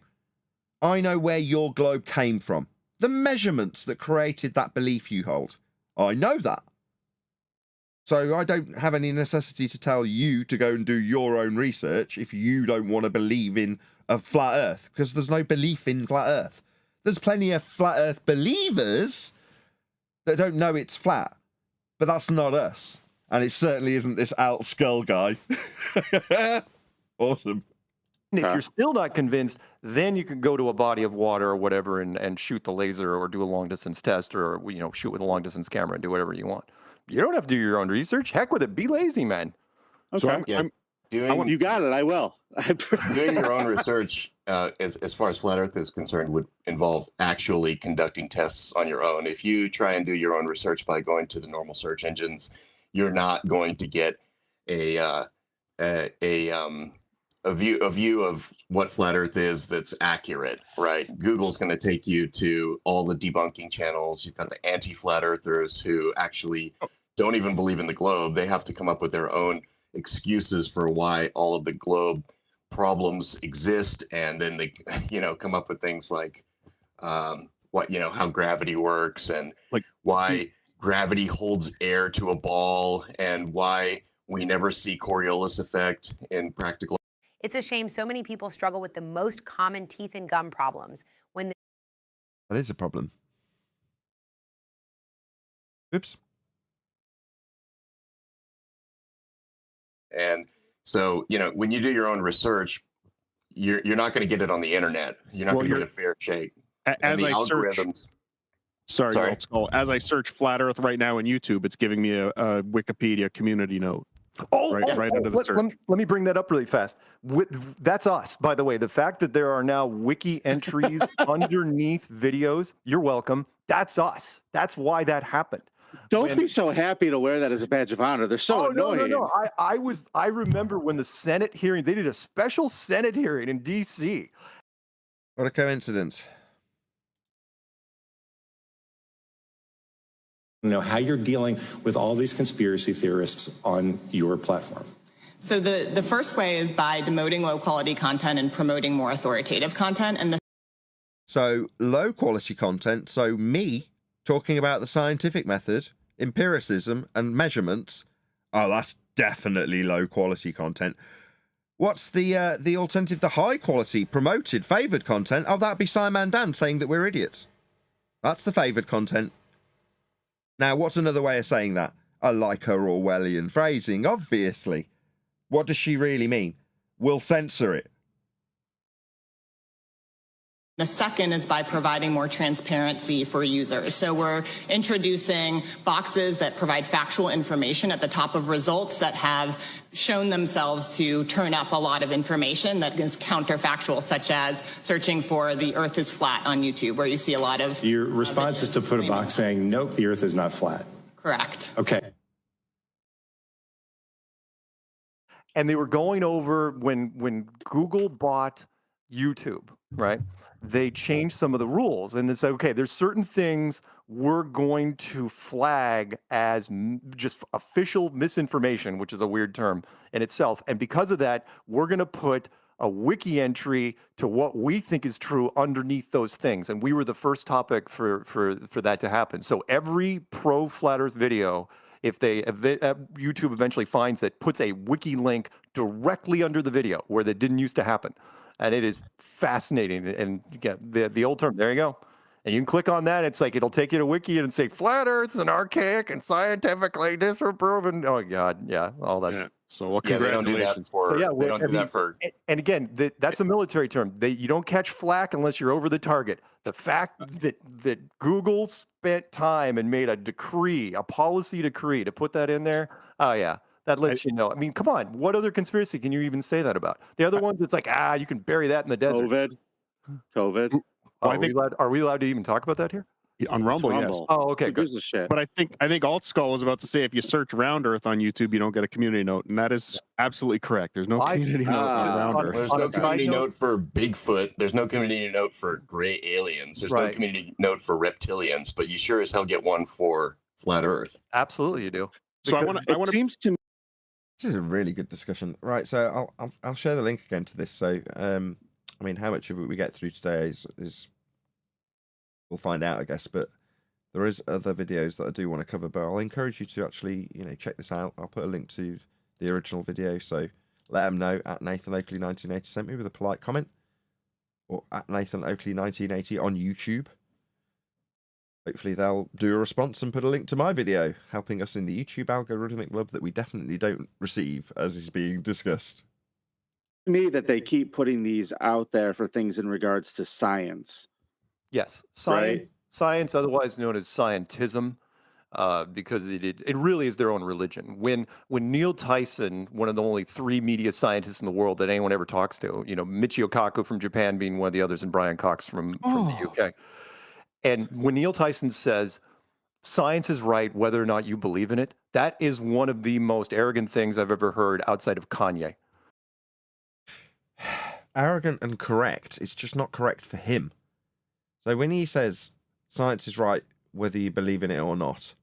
I know where your globe came from. The measurements that created that belief you hold. I know that. So I don't have any necessity to tell you to go and do your own research if you don't want to believe in a flat Earth, because there's no belief in flat Earth. There's plenty of flat Earth believers that don't know it's flat, but that's not us. And it certainly isn't this Alt Skull guy. Awesome. if you're still not convinced, then you can go to a body of water or whatever and shoot the laser or do a long distance test or shoot with a long distance camera and do whatever you want. You don't have to do your own research. Heck with it. Be lazy, man. So Okay. Doing, You got it. I will. doing your own research, as far as flat Earth is concerned, would involve actually conducting tests on your own. If you try and do your own research by going to the normal search engines, you're not going to get a view of what flat Earth is that's accurate, right? Google's going to take you to all the debunking channels. You've got the anti-flat Earthers who actually don't even believe in the globe. They have to come up with their own excuses for why all of the globe problems exist, and then they come up with things like what, you know, how gravity works and Like why gravity holds air to a ball and why we never see Coriolis effect in practical. It's a shame so many people struggle with the most common teeth and gum problems when That is a problem. Oops. And so, you know, when you do your own research, you're not going to get it on the internet. You're not going to get a fair shake. As I search, algorithms. sorry. As I search flat Earth right now in YouTube, it's giving me a Wikipedia community note. Right under the search. Let me bring that up really fast. That's us, by the way. The fact that there are now wiki entries underneath videos, you're welcome. That's us. That's why that happened. Don't be so happy to wear that as a badge of honor. They're so annoying. No. I remember when the Senate hearing, they did a special Senate hearing in D.C. What a coincidence. Know how you're dealing with all these conspiracy theorists on your platform. So the first way is by demoting low quality content and promoting more authoritative content. And So low quality content. So me talking about the scientific method, empiricism, and measurements. Oh, that's definitely low quality content. What's the alternative? The high quality, promoted, favored content. Oh, that'd be Simon Dan saying that we're idiots. That's the favored content. Now, what's another way of saying that? I like her Orwellian phrasing, obviously. What does she really mean? We'll censor it. the second is by providing more transparency for users. So we're introducing boxes that provide factual information at the top of results that have shown themselves to turn up a lot of information that is counterfactual, such as searching for the earth is flat on YouTube, where you see a lot of... Your response is to put a box saying, nope, the earth is not flat. Correct. Okay. And they were going over when Google bought YouTube, right? They changed some of the rules and they said, okay, there's certain things we're going to flag as just official misinformation, which is a weird term in itself. And because of that, we're going to put a wiki entry to what we think is true underneath those things. And we were the first topic for that to happen. So every pro flat earth video, if YouTube eventually finds it, puts a wiki link directly under the video where that didn't used to happen. And it is fascinating. And you get the old term, there you go. And you can click on that. It's like, it'll take you to wiki and say, flat earth's an archaic and scientifically disproven. Oh God. Yeah. All that's. Yeah. So well, they don't do that for, they don't do that for. And again, that's a military term. You don't catch flack unless you're over the target. The fact that Google spent time and made a decree, a policy decree to put that in there. Oh yeah. That lets you know. I mean, come on. What other conspiracy can you even say that about? The other ones, it's like, you can bury that in the desert. COVID. Are we allowed to even talk about that here? On Rumble, yes. Oh, okay, good. Shit. But I think Altskull was about to say if you search Round Earth on YouTube, you don't get a community note, and that is absolutely correct. There's no community note on Round Earth. There's no community note for Bigfoot. There's no community note for gray aliens. There's no community note for reptilians, but you sure as hell get one for flat Earth. Absolutely, you do. So it seems to me. This is a really good discussion, right? So I'll share the link again to this. So I mean, how much of it we get through today is we'll find out, I guess. But there is other videos that I do want to cover. But I'll encourage you to actually, check this out. I'll put a link to the original video. So let them know at Nathan Oakley 1980 sent me with a polite comment, or at Nathan Oakley 1980 on YouTube. Hopefully they'll do a response and put a link to my video, helping us in the YouTube algorithmic love that we definitely don't receive as is being discussed. To me, that they keep putting these out there for things in regards to science. Yes, science, otherwise known as scientism, because it really is their own religion. When Neil Tyson, one of the only 3 media scientists in the world that anyone ever talks to, Michio Kaku from Japan being one of the others, and Brian Cox from the UK. And when Neil Tyson says science is right, whether or not you believe in it, that is one of the most arrogant things I've ever heard outside of Kanye. Arrogant and correct. It's just not correct for him. So when he says science is right, whether you believe in it or not,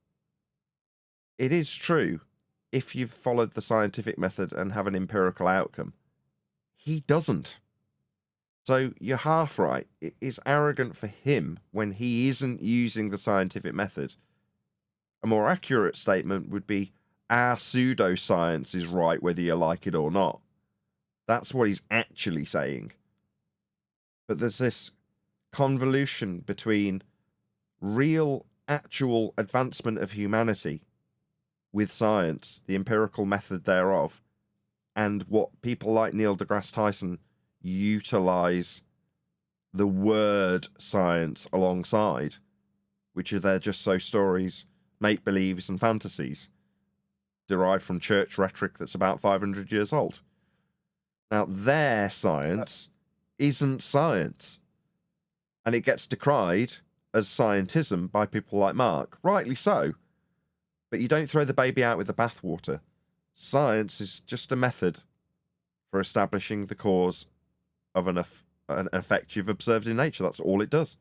it is true if you've followed the scientific method and have an empirical outcome. He doesn't. So you're half right. It is arrogant for him when he isn't using the scientific method. A more accurate statement would be, our pseudoscience is right whether you like it or not. That's what he's actually saying. But there's this convolution between real, actual advancement of humanity with science, the empirical method thereof, and what people like Neil deGrasse Tyson utilize the word science alongside, which are they're just so stories, make-believes and fantasies derived from church rhetoric that's about 500 years old. Now, their science isn't science, and it gets decried as scientism by people like Mark, rightly so. But you don't throw the baby out with the bathwater. Science is just a method for establishing the cause of an effect you've observed in nature. That's all it does.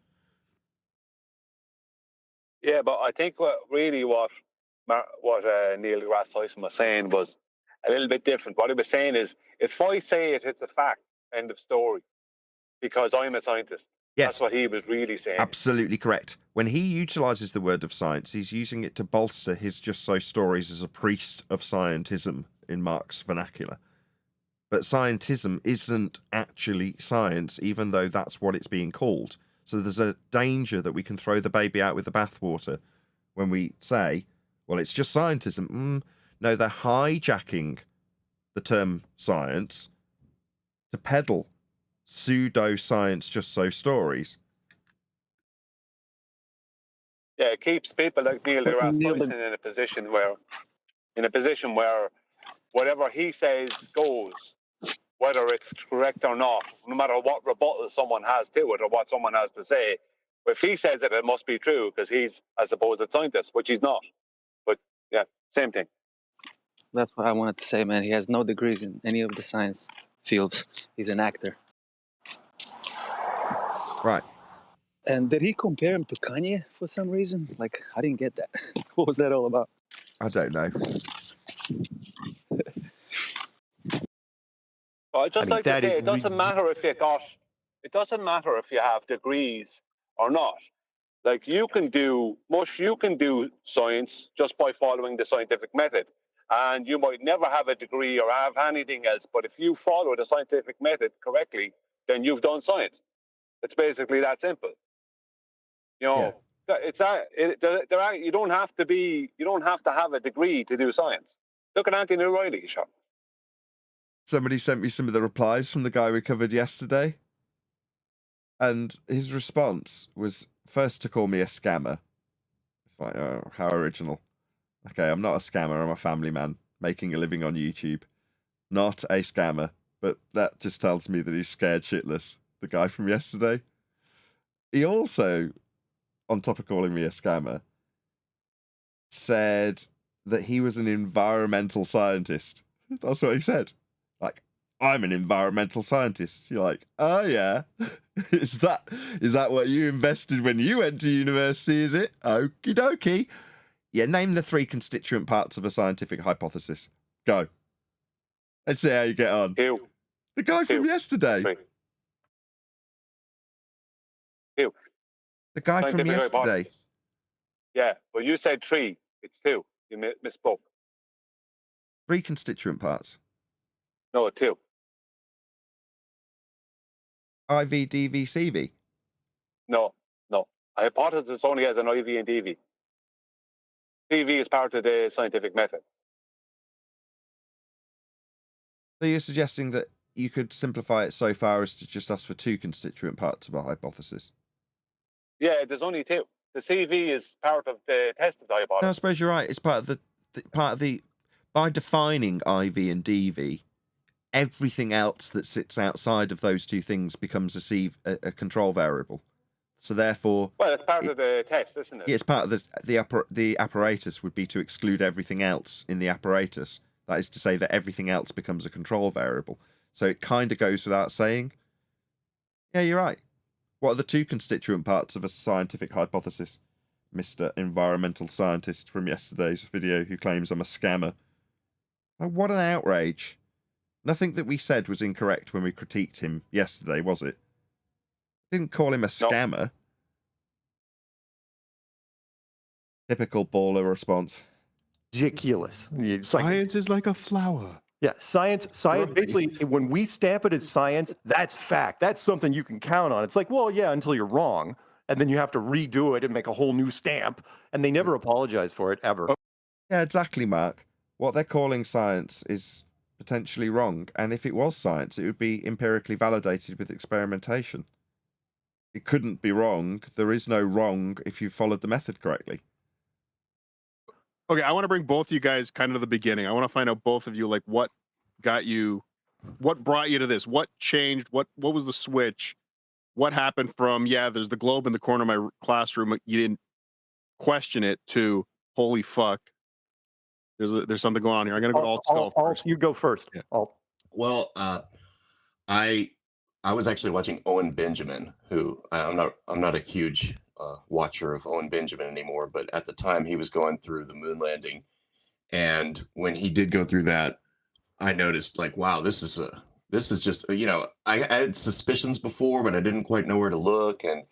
Yeah, but I think what Neil deGrasse Tyson was saying was a little bit different. What he was saying is, if I say it, it's a fact. End of story. Because I'm a scientist. Yes. That's what he was really saying. Absolutely correct. When he utilizes the word of science, he's using it to bolster his just so stories as a priest of scientism in Mark's vernacular. But scientism isn't actually science, even though that's what it's being called. So there's a danger that we can throw the baby out with the bathwater when we say, well, it's just scientism. No, they're hijacking the term science to peddle pseudo-science just so stories. Yeah, it keeps people like Neil deGrasse Tyson in a position where whatever he says goes, whether it's correct or not, no matter what rebuttal someone has to it or what someone has to say. If he says it, it must be true because he's, I suppose, a scientist, which he's not. But yeah, same thing. That's what I wanted to say, man. He has no degrees in any of the science fields. He's an actor. Right. And did he compare him to Kanye for some reason? Like, I didn't get that. What was that all about? I don't know. Well, I'd just like to say, it doesn't matter if you have degrees or not. Like you can do science just by following the scientific method. And you might never have a degree or have anything else, but if you follow the scientific method correctly, then you've done science. It's basically that simple. You know, you don't have to have a degree to do science. Look at Anthony O'Reilly, sure. Somebody sent me some of the replies from the guy we covered yesterday. And his response was first to call me a scammer. It's like, oh, how original. Okay, I'm not a scammer. I'm a family man making a living on YouTube. Not a scammer. But that just tells me that he's scared shitless. The guy from yesterday. He also, on top of calling me a scammer, said that he was an environmental scientist. That's what he said. Like, I'm an environmental scientist. You're like, oh yeah. Is that what you invested when you went to university, is it? Okie dokie. Yeah, name the 3 constituent parts of a scientific hypothesis. Go. Let's see how you get on. Two. The guy from yesterday. 3. 2. The guy Scientific from yesterday. hypothesis. Yeah, well, you said 3. It's 2. You misspoke. 3 constituent parts. No, 2. IV, DV, CV. No. A hypothesis only has an IV and DV. CV is part of the scientific method. So you're suggesting that you could simplify it so far as to just ask for 2 constituent parts of a hypothesis? Yeah, there's only 2. The CV is part of the test of the hypothesis. No, I suppose you're right. It's part of the by defining IV and DV, everything else that sits outside of those 2 things becomes a control variable. So therefore, well, it's part of the test, isn't it? Yeah, it's part of the apparatus would be to exclude everything else in the apparatus. That is to say that everything else becomes a control variable. So it kind of goes without saying. Yeah, you're right. What are the 2 constituent parts of a scientific hypothesis? Mr. Environmental Scientist from yesterday's video who claims I'm a scammer. Oh, what an outrage. Nothing that we said was incorrect when we critiqued him yesterday, was it? Didn't call him a scammer. Typical baller response. Ridiculous. It's like, Science is like a flower. yeah, science, basically, when we stamp it as science, that's fact. That's something you can count on. It's like, well, yeah, until you're wrong. And then you have to redo it and make a whole new stamp. And they never apologize for it, ever. Yeah, exactly, Mark. What they're calling science is potentially wrong. And if it was science, it would be empirically validated with experimentation. It couldn't be wrong. There is no wrong if you followed the method correctly. Okay, I want to bring both of you guys kind of to the beginning. I want to find out both of you, like, what brought you to this? What changed? What was the switch? What happened from, yeah, there's the globe in the corner of my classroom, you didn't question it, to, holy fuck, there's something going on here. I'm going to go to Alt Skull first. You go first. Yeah. Well, I was actually watching Owen Benjamin, who I'm not a huge watcher of Owen Benjamin anymore, but at the time he was going through the moon landing, and when he did go through that, I noticed, like, wow, this is just, you know, I had suspicions before, but I didn't quite know where to look, and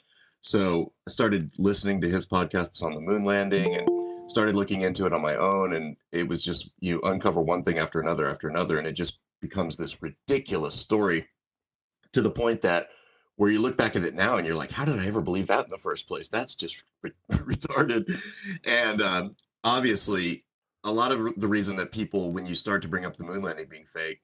so I started listening to his podcasts on the moon landing and started looking into it on my own, and it was just, you uncover one thing after another, and it just becomes this ridiculous story, to the point that where you look back at it now and you're like, how did I ever believe that in the first place? That's just retarded. And obviously, a lot of the reason that people, when you start to bring up the moon landing being fake,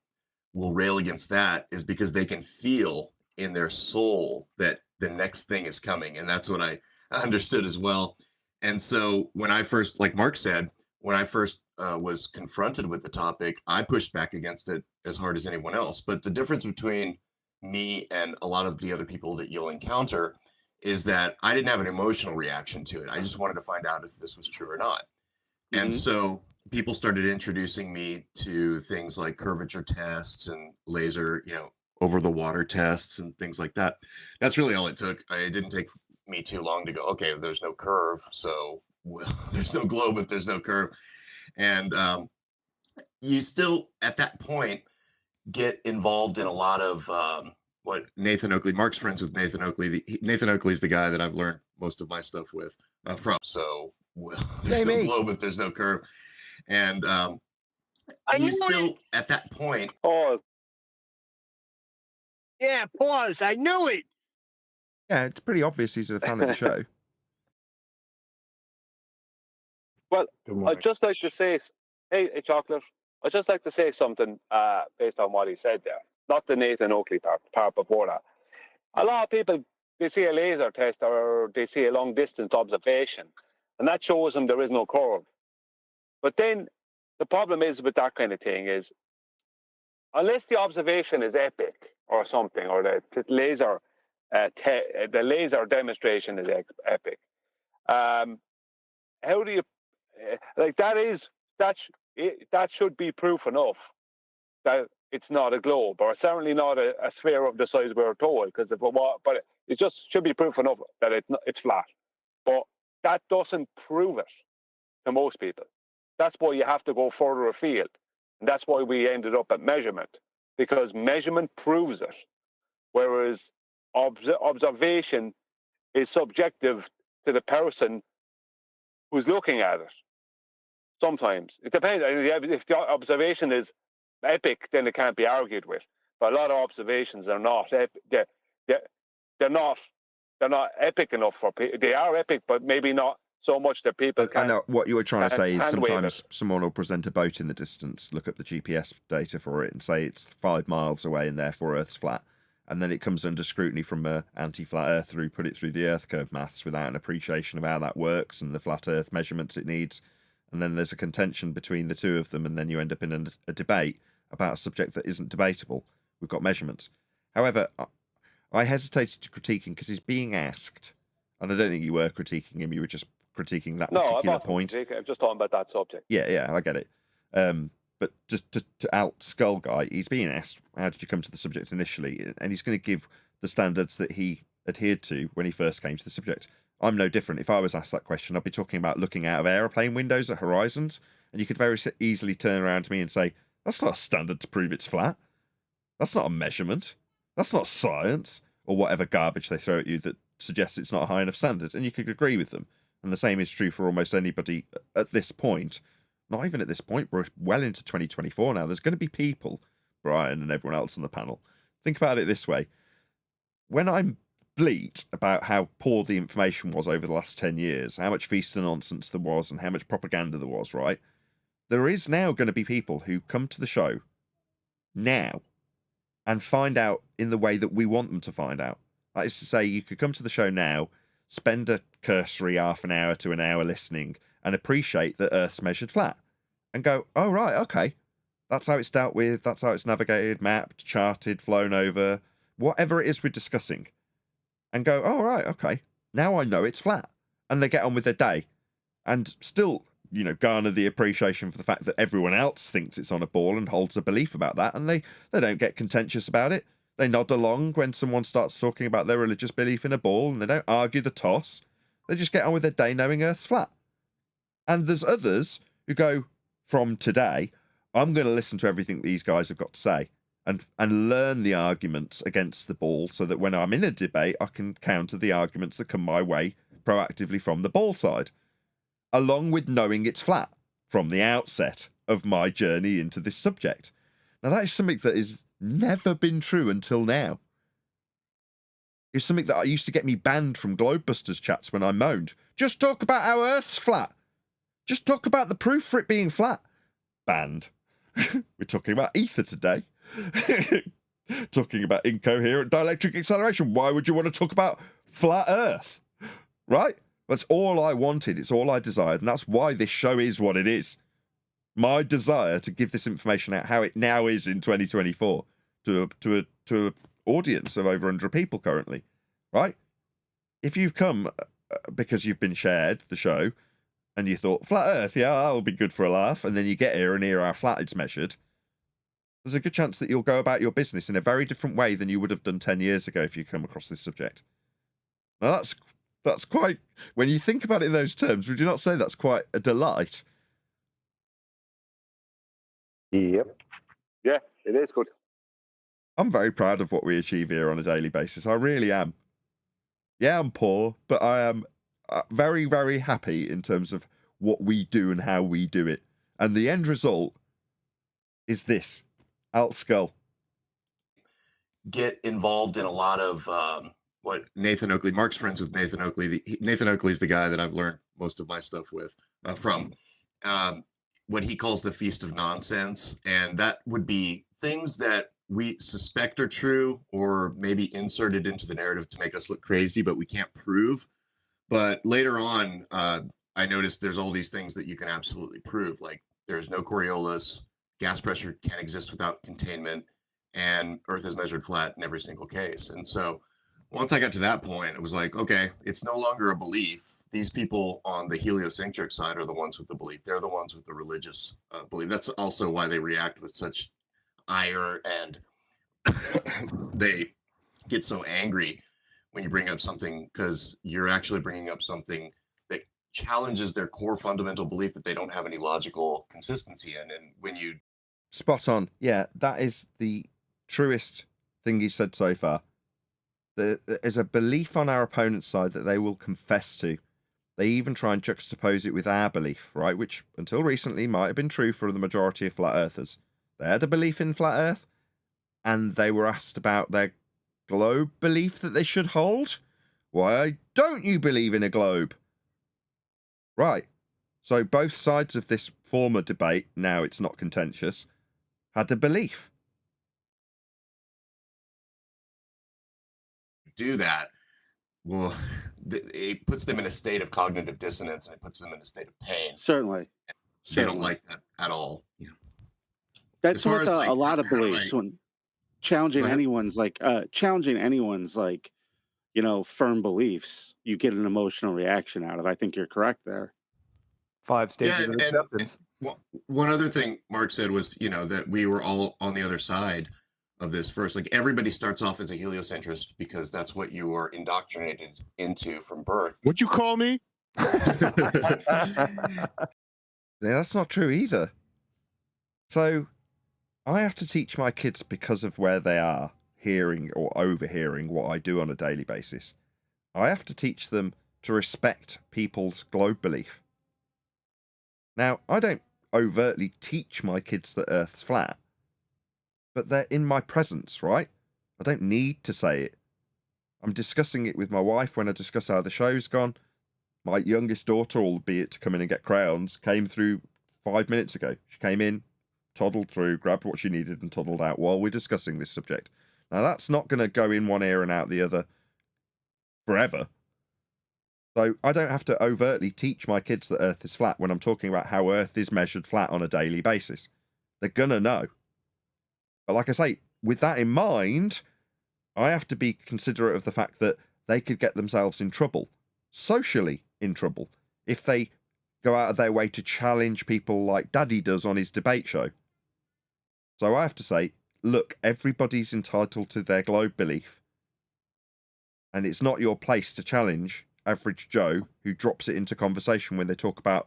will rail against that is because they can feel in their soul that the next thing is coming. And that's what I understood as well. And so when I first, like Mark said, when I first was confronted with the topic, I pushed back against it as hard as anyone else. But the difference between me and a lot of the other people that you'll encounter is that I didn't have an emotional reaction to it. I just wanted to find out if this was true or not. Mm-hmm. And so people started introducing me to things like curvature tests and laser, you know, over the water tests and things like that. That's really all it took. It didn't take me too long to go, okay, there's no curve, so well, there's no globe if there's no curve. And you still, at that point, get involved in a lot of what Nathan Oakley, Mark's friends with Nathan Oakley. Nathan Oakley is the guy that I've learned most of my stuff with from. So, well, there's no globe if there's no curve. And you still, at that point. Oh. Yeah, pause. I knew it. Yeah, it's pretty obvious he's a fan of the show. Well, I'd just like to say, hey, Chocolate, I'd just like to say something based on what he said there. Not the Nathan Oakley part before that. A lot of people, they see a laser test or they see a long distance observation, and that shows them there is no curve. But then the problem is with that kind of thing is, unless the observation is epic or something, or the laser demonstration is epic, how do you like that should be proof enough that it's not a globe, or certainly not a sphere of the size we're told, but it just should be proof enough that it's flat. But that doesn't prove it to most people. That's why you have to go further afield, and that's why we ended up at measurement, because measurement proves it, whereas observation is subjective to the person who's looking at it. Sometimes it depends. If the observation is epic, then it can't be argued with. But a lot of observations are not. They're not epic enough for people. They are epic, but maybe not so much that people can. I know what you were trying to say is sometimes someone will present a boat in the distance, look up the GPS data for it, and say it's 5 miles away and therefore Earth's flat. And then it comes under scrutiny from anti-flat Earth who put it through the Earth curve maths without an appreciation of how that works and the flat Earth measurements it needs. And then there's a contention between the two of them, and then you end up in a debate about a subject that isn't debatable. We've got measurements. However, I hesitated to critique him because he's being asked, and I don't think you were critiquing him, you were just critiquing that particular point. I'm just talking about that subject. Yeah, I get it. But just to out Skull Guy, he's being asked, how did you come to the subject initially? And he's going to give the standards that he adhered to when he first came to the subject. I'm no different. If I was asked that question, I'd be talking about looking out of aeroplane windows at horizons, and you could very easily turn around to me and say, that's not a standard to prove it's flat. That's not a measurement. That's not science. or whatever garbage they throw at you that suggests it's not a high enough standard, and you could agree with them. And the same is true for almost anybody at this point. Not even at this point, we're well into 2024 now. There's going to be people, Brian and everyone else on the panel. Think about it this way. When I'm bleat about how poor the information was over the last 10 years, how much feast and nonsense there was, and how much propaganda there was, right? There is now going to be people who come to the show now and find out in the way that we want them to find out. That is to say, you could come to the show now, spend a cursory half an hour to an hour listening, and appreciate that Earth's measured flat, and go, oh, right, okay. That's how it's dealt with, that's how it's navigated, mapped, charted, flown over, whatever it is we're discussing. And go, oh, right, okay. Now I know it's flat. And they get on with their day. And still, you know, garner the appreciation for the fact that everyone else thinks it's on a ball and holds a belief about that. And they don't get contentious about it. They nod along when someone starts talking about their religious belief in a ball, and they don't argue the toss. They just get on with their day knowing Earth's flat. And there's others who go, from today, I'm going to listen to everything these guys have got to say and learn the arguments against the ball so that when I'm in a debate, I can counter the arguments that come my way proactively from the ball side, along with knowing it's flat from the outset of my journey into this subject. Now, that is something that has never been true until now. It's something that used to get me banned from Globebusters chats when I moaned. Just talk about how Earth's flat. Just talk about the proof for it being flat. Banned. We're talking about ether today. Talking about incoherent dielectric acceleration. Why would you want to talk about flat Earth? Right? That's all I wanted. It's all I desired. And that's why this show is what it is. My desire to give this information out how it now is in 2024 to a audience of over 100 people currently. Right? If you've come because you've been shared the show and you thought, flat Earth, yeah, that'll be good for a laugh, and then you get here and hear how flat it's measured, there's a good chance that you'll go about your business in a very different way than you would have done 10 years ago if you come across this subject. Now, that's quite, when you think about it in those terms, would you not say that's quite a delight? Yep. Yeah, it is good. I'm very proud of what we achieve here on a daily basis. I really am. Yeah, I'm poor, but I am very, very happy in terms of what we do and how we do it. And the end result is this. Alt Skull. Get involved in a lot of what Nathan Oakley, Mark's friends with Nathan Oakley. Nathan Oakley is the guy that I've learned most of my stuff with from what he calls the Feast of Nonsense. And that would be things that we suspect are true or maybe inserted into the narrative to make us look crazy, but we can't prove. But later on, I noticed there's all these things that you can absolutely prove. Like there's no Coriolis, gas pressure can't exist without containment, and Earth is measured flat in every single case. And so once I got to that point, it was like, okay, it's no longer a belief. These people on the heliocentric side are the ones with the belief. They're the ones with the religious belief. That's also why they react with such ire and they get so angry when you bring up something, because you're actually bringing up something that challenges their core fundamental belief that they don't have any logical consistency in. And when you... Spot on. Yeah, that is the truest thing you said so far. There is a belief on our opponent's side that they will confess to. They even try and juxtapose it with our belief, right? Which, until recently, might have been true for the majority of flat earthers. They had a belief in flat Earth, and they were asked about their globe belief that they should hold. Why don't you believe in a globe? Right. So both sides of this former debate, now it's not contentious, had a belief. Do that, well, it puts them in a state of cognitive dissonance, and it puts them in a state of pain. Certainly. They don't like that at all. Yeah. That's what a lot of beliefs when challenging anyone's firm beliefs, you get an emotional reaction out of. I think you're correct there. 5 stages of acceptance. One other thing Mark said was, that we were all on the other side of this first. Like everybody starts off as a heliocentrist because that's what you were indoctrinated into from birth. What'd you call me? Yeah, that's not true either. So I have to teach my kids because of where they are hearing or overhearing what I do on a daily basis, I have to teach them to respect people's globe belief. Now, I don't overtly teach my kids that Earth's flat, but they're in my presence, right? I don't need to say it. I'm discussing it with my wife when I discuss how the show's gone. My youngest daughter, albeit to come in and get crayons, came through 5 minutes ago. She came in, toddled through, grabbed what she needed and toddled out while we're discussing this subject. Now, that's not going to go in one ear and out the other forever. So I don't have to overtly teach my kids that Earth is flat when I'm talking about how Earth is measured flat on a daily basis. They're going to know. But like I say, with that in mind, I have to be considerate of the fact that they could get themselves in trouble, socially in trouble, if they go out of their way to challenge people like Daddy does on his debate show. So I have to say, look, everybody's entitled to their globe belief. And it's not your place to challenge average Joe who drops it into conversation when they talk about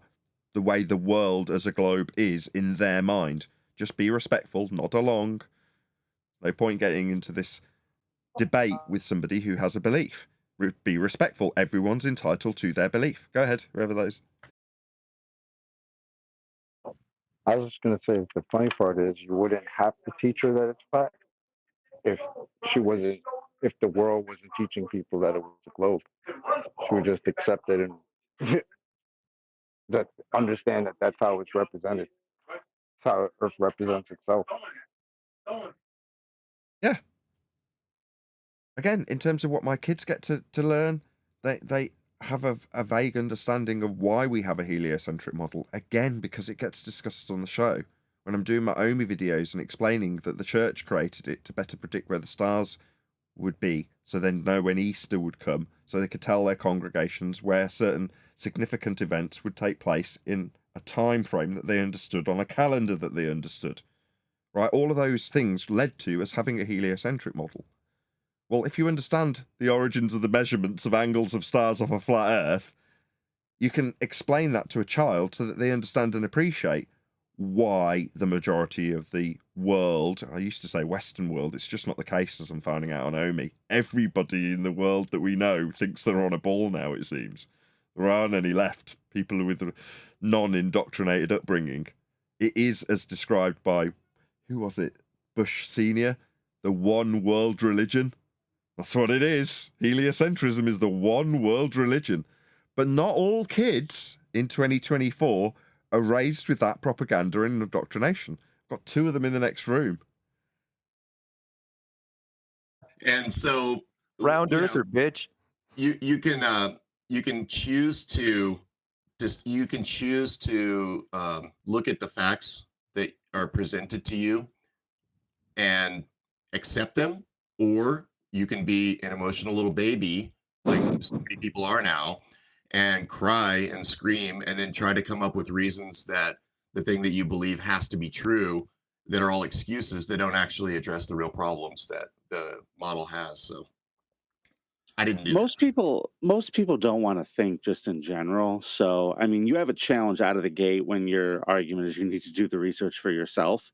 the way the world as a globe is in their mind. Just be respectful, nod along. No point getting into this debate with somebody who has a belief. Be respectful. Everyone's entitled to their belief. Go ahead, whoever that is. I was just going to say, the funny part is you wouldn't have to teach her that it's flat if if the world wasn't teaching people that it was a globe. She would just accept it and that understand that that's how it's represented. It's how Earth represents itself. Yeah. Again, in terms of what my kids get to learn, they have a vague understanding of why we have a heliocentric model. Again, because it gets discussed on the show. When I'm doing my OMI videos and explaining that the church created it to better predict where the stars would be, so then know when Easter would come, so they could tell their congregations where certain significant events would take place in a time frame that they understood on a calendar that they understood. Right? All of those things led to us having a heliocentric model. Well, if you understand the origins of the measurements of angles of stars off a flat Earth, you can explain that to a child so that they understand and appreciate why the majority of the world, I used to say Western world, it's just not the case as I'm finding out on OMI. Everybody in the world that we know thinks they're on a ball now, it seems. There aren't any left, people with a non-indoctrinated upbringing. It is as described by, who was it, Bush Senior, the one world religion. That's what it is. Heliocentrism is the one world religion. But not all kids in 2024 are raised with that propaganda and indoctrination. Got two of them in the next room. And so, round earther, bitch. You can choose to look at the facts that are presented to you and accept them, or you can be an emotional little baby, like so many people are now, and cry and scream and then try to come up with reasons that the thing that you believe has to be true that are all excuses that don't actually address the real problems that the model has. So I didn't do most people don't want to think just in general. So I mean, you have a challenge out of the gate when your argument is you need to do the research for yourself.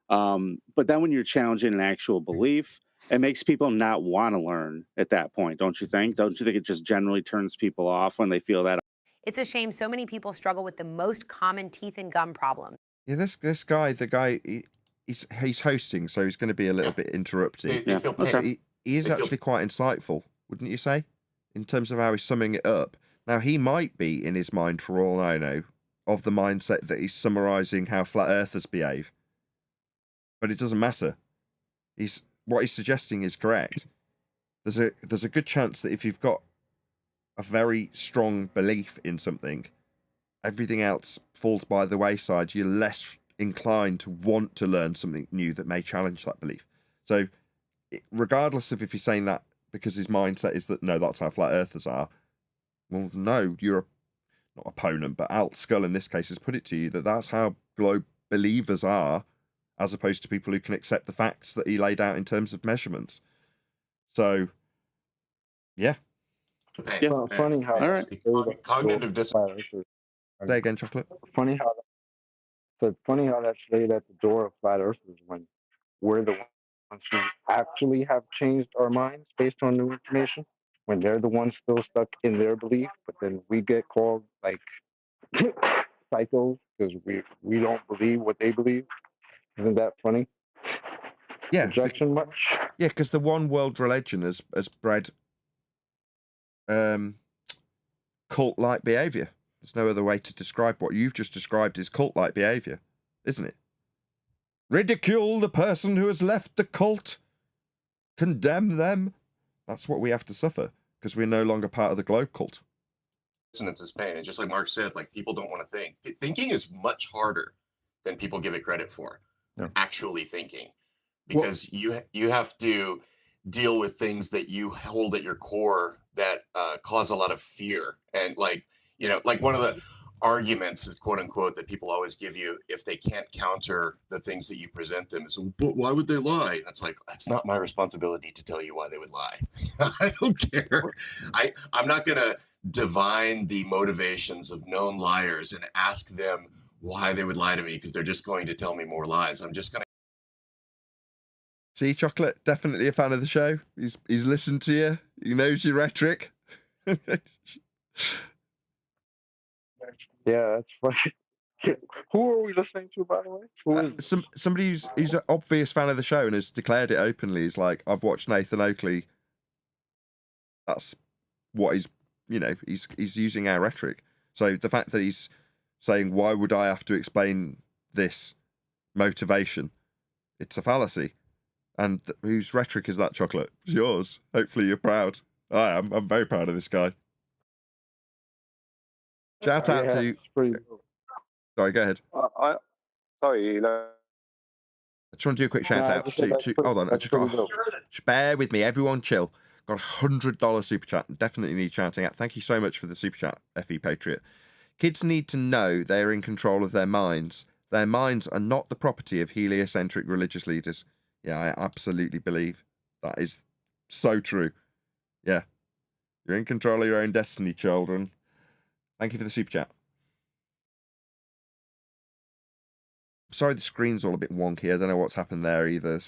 But then when you're challenging an actual belief, it makes people not want to learn at that point, don't you think? Don't you think it just generally turns people off when they feel that? It's a shame so many people struggle with the most common teeth and gum problem. Yeah, this guy, he's hosting, so he's going to be a little bit interrupting. They feel pain. He is actually quite insightful, wouldn't you say? In terms of how he's summing it up. Now, he might be, in his mind, for all I know, of the mindset that he's summarising how flat earthers behave. But it doesn't matter. What he's suggesting is correct. There's a good chance that if you've got a very strong belief in something, everything else falls by the wayside. You're less inclined to want to learn something new that may challenge that belief. So regardless of if he's saying that because his mindset is that, no, that's how flat earthers are, well, no, you're not opponent, but Alt Skull in this case has put it to you that that's how globe believers are, as opposed to people who can accept the facts that he laid out in terms of measurements. So, yeah. Yeah. Well, funny how cognitive dissonance. Say again, Chocolate. Funny how that's laid at the door of flat earthers when we're the ones who actually have changed our minds based on new information, when they're the ones still stuck in their belief, but then we get called like psychos because we don't believe what they believe. Isn't that funny? Yeah. Projection much? Yeah, because the one world religion has bred cult-like behavior. There's no other way to describe what you've just described as cult-like behavior, isn't it? Ridicule the person who has left the cult. Condemn them. That's what we have to suffer because we're no longer part of the globe cult. It's this pain. And just like Mark said, like people don't want to think. Thinking is much harder than people give it credit for. Yeah. Actually thinking, because you have to deal with things that you hold at your core that cause a lot of fear. And like one of the arguments, quote unquote, that people always give you if they can't counter the things that you present them is, but why would they lie? And it's like, that's not my responsibility to tell you why they would lie. I don't care. I'm not going to divine the motivations of known liars and ask them why they would lie to me because they're just going to tell me more lies. I'm just going to. See, Chocolate, definitely a fan of the show. He's listened to you. He knows your rhetoric. Yeah, that's funny. Who are we listening to, by the way? Who is somebody who's an obvious fan of the show and has declared it openly. He's like, I've watched Nathan Oakley. That's what he's using our rhetoric. So the fact that he's saying, why would I have to explain this motivation? It's a fallacy. And whose rhetoric is that, Chocolate? It's yours. Hopefully you're proud. I am. I'm very proud of this guy. Shout out to... Sorry, go ahead. Sorry, I just want to do a quick shout out to hold on. Just bear with me, everyone. Chill. Got $100 super chat. Definitely need shouting out. Thank you so much for the super chat, FE Patriot. Kids need to know they are in control of their minds. Their minds are not the property of heliocentric religious leaders. Yeah, I absolutely believe that is so true. Yeah, you're in control of your own destiny, children. Thank you for the super chat. Sorry, the screen's all a bit wonky. I don't know what's happened there either. A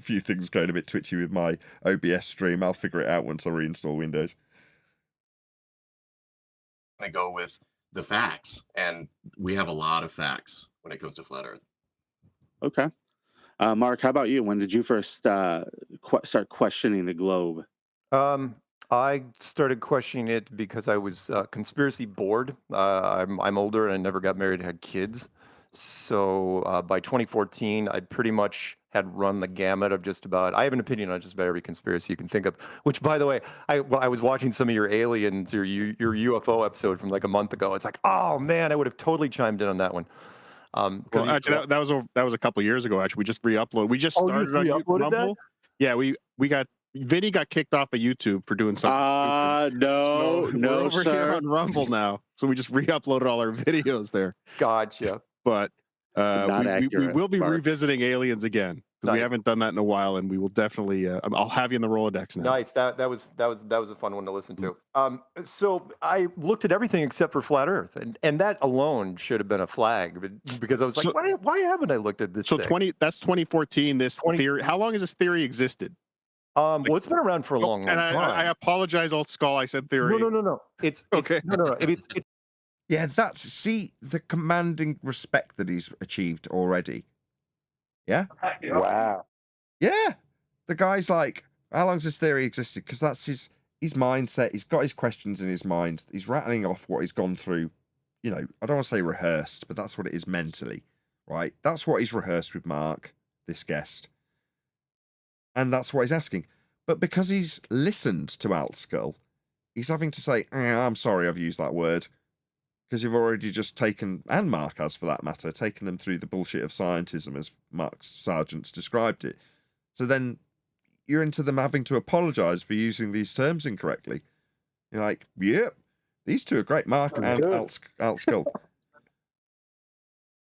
few things going a bit twitchy with my OBS stream. I'll figure it out once I reinstall Windows. I go with the facts, and we have a lot of facts when it comes to flat Earth. Okay. Mark, how about you? When did you first start questioning the globe? I started questioning it because I was conspiracy bored. I'm older and I never got married and had kids. So by 2014, I pretty much had run the gamut of just about, I have an opinion on just about every conspiracy you can think of, which, by the way, I was watching some of your aliens or your UFO episode from like a month ago. It's like, oh man, I would have totally chimed in on that one. Well, actually, that was a couple years ago. Actually, we just re-uploaded. We just started on Rumble. That? Yeah, we got Vinny got kicked off of YouTube for doing something. No, we're over sir. Here on Rumble now, so we just re-uploaded all our videos there. Gotcha. But we will be revisiting aliens again because we haven't done that in a while, and we will definitely. I'll have you in the Rolodex now. Nice. That was a fun one to listen to. So I looked at everything except for flat Earth, and that alone should have been a flag, because I was like, why haven't I looked at this? So thing? That's 2014. This theory. How long has this theory existed? Well, it's been around for a long time. I apologize, Old Skull. I said theory. No. It's okay. No. It's yeah, see the commanding respect that he's achieved already. Yeah. Wow. Yeah, the guy's like, how long's this theory existed? Because that's his mindset. He's got his questions in his mind. He's rattling off what he's gone through. I don't want to say rehearsed, but that's what it is mentally, right? That's what he's rehearsed with Mark, this guest. And that's what he's asking. But because he's listened to Altskull, he's having to say, I'm sorry I've used that word. Because you've already just taken, and Mark has for that matter, taken them through the bullshit of scientism as Mark Sargent's described it. So then you're into them having to apologise for using these terms incorrectly. You're like, yep, these two are great, Mark and Altskull.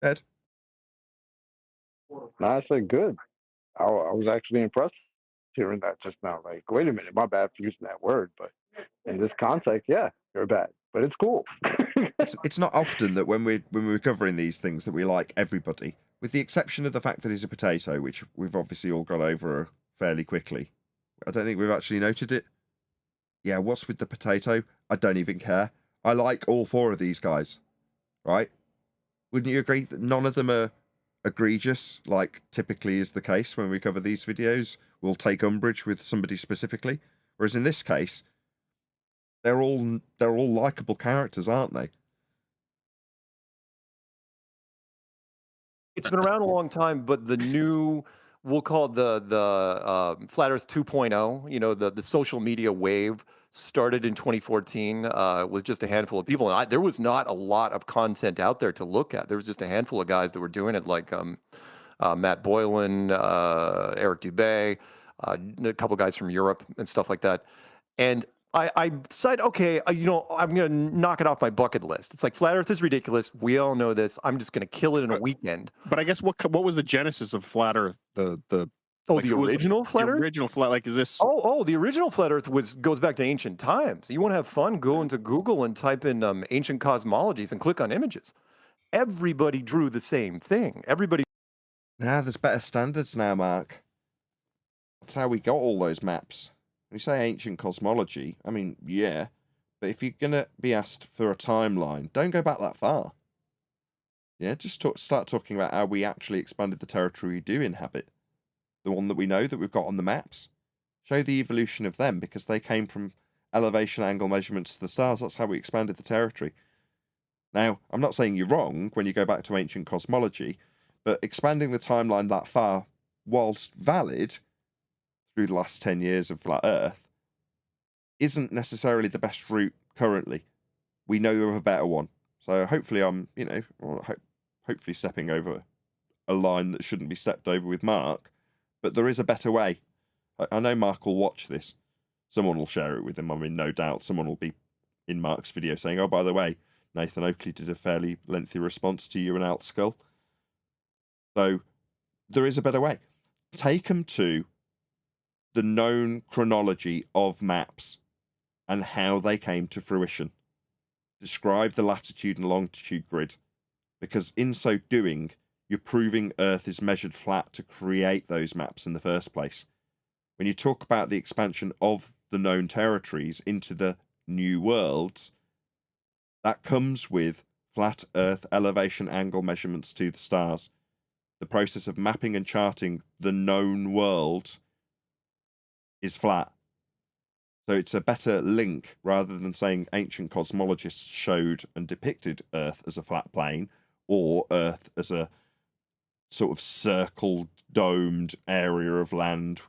Ed? No, I said good. I was actually impressed hearing that just now. Like, wait a minute, my bad for using that word, but in this context, yeah, you're bad, but it's cool. It's not often that when we're covering these things that we like everybody, with the exception of the fact that he's a potato, which we've obviously all got over fairly quickly. I don't think we've actually noted it. Yeah, what's with the potato? I don't even care. I like all four of these guys, right? Wouldn't you agree that none of them are egregious, like typically is the case when we cover these videos? We'll take umbrage with somebody specifically. Whereas in this case, they're all likable characters, aren't they? It's been around a long time, but the new, we'll call it the Flat Earth 2.0, you know, the social media wave started in 2014 with just a handful of people. And there was not a lot of content out there to look at. There was just a handful of guys that were doing it, like Matt Boylan, Eric Dubay, a couple guys from Europe and stuff like that. And I decided, okay, you know, I'm going to knock it off my bucket list. It's like Flat Earth is ridiculous. We all know this. I'm just going to kill it in a weekend. But I guess what was the genesis of Flat Earth? The original Flat Earth? The original Flat, like, is this? Oh, the original Flat Earth goes back to ancient times. You want to have fun? Go into Google and type in ancient cosmologies and click on images. Everybody drew the same thing. Everybody. There's better standards now, Mark. That's how we got all those maps. When you say ancient cosmology, I mean, yeah, but if you're going to be asked for a timeline, don't go back that far. Yeah, just start talking about how we actually expanded the territory we do inhabit. The one that we know that we've got on the maps. Show the evolution of them, because they came from elevation angle measurements to the stars. That's how we expanded the territory. Now, I'm not saying you're wrong when you go back to ancient cosmology, but expanding the timeline that far, whilst valid through the last 10 years of Flat Earth, isn't necessarily the best route currently. We know of a better one. So hopefully I'm, you know, hopefully stepping over a line that shouldn't be stepped over with Mark, but there is a better way. I know Mark will watch this. Someone will share it with him. I mean, no doubt someone will be in Mark's video saying, oh, by the way, Nathan Oakley did a fairly lengthy response to you and Altskull. So there is a better way. Take them to the known chronology of maps and how they came to fruition. Describe the latitude and longitude grid, because in so doing, you're proving Earth is measured flat to create those maps in the first place. When you talk about the expansion of the known territories into the new worlds, that comes with flat Earth elevation angle measurements to the stars. The process of mapping and charting the known world is flat. So it's a better link rather than saying ancient cosmologists showed and depicted Earth as a flat plane or Earth as a sort of circled, domed area of land.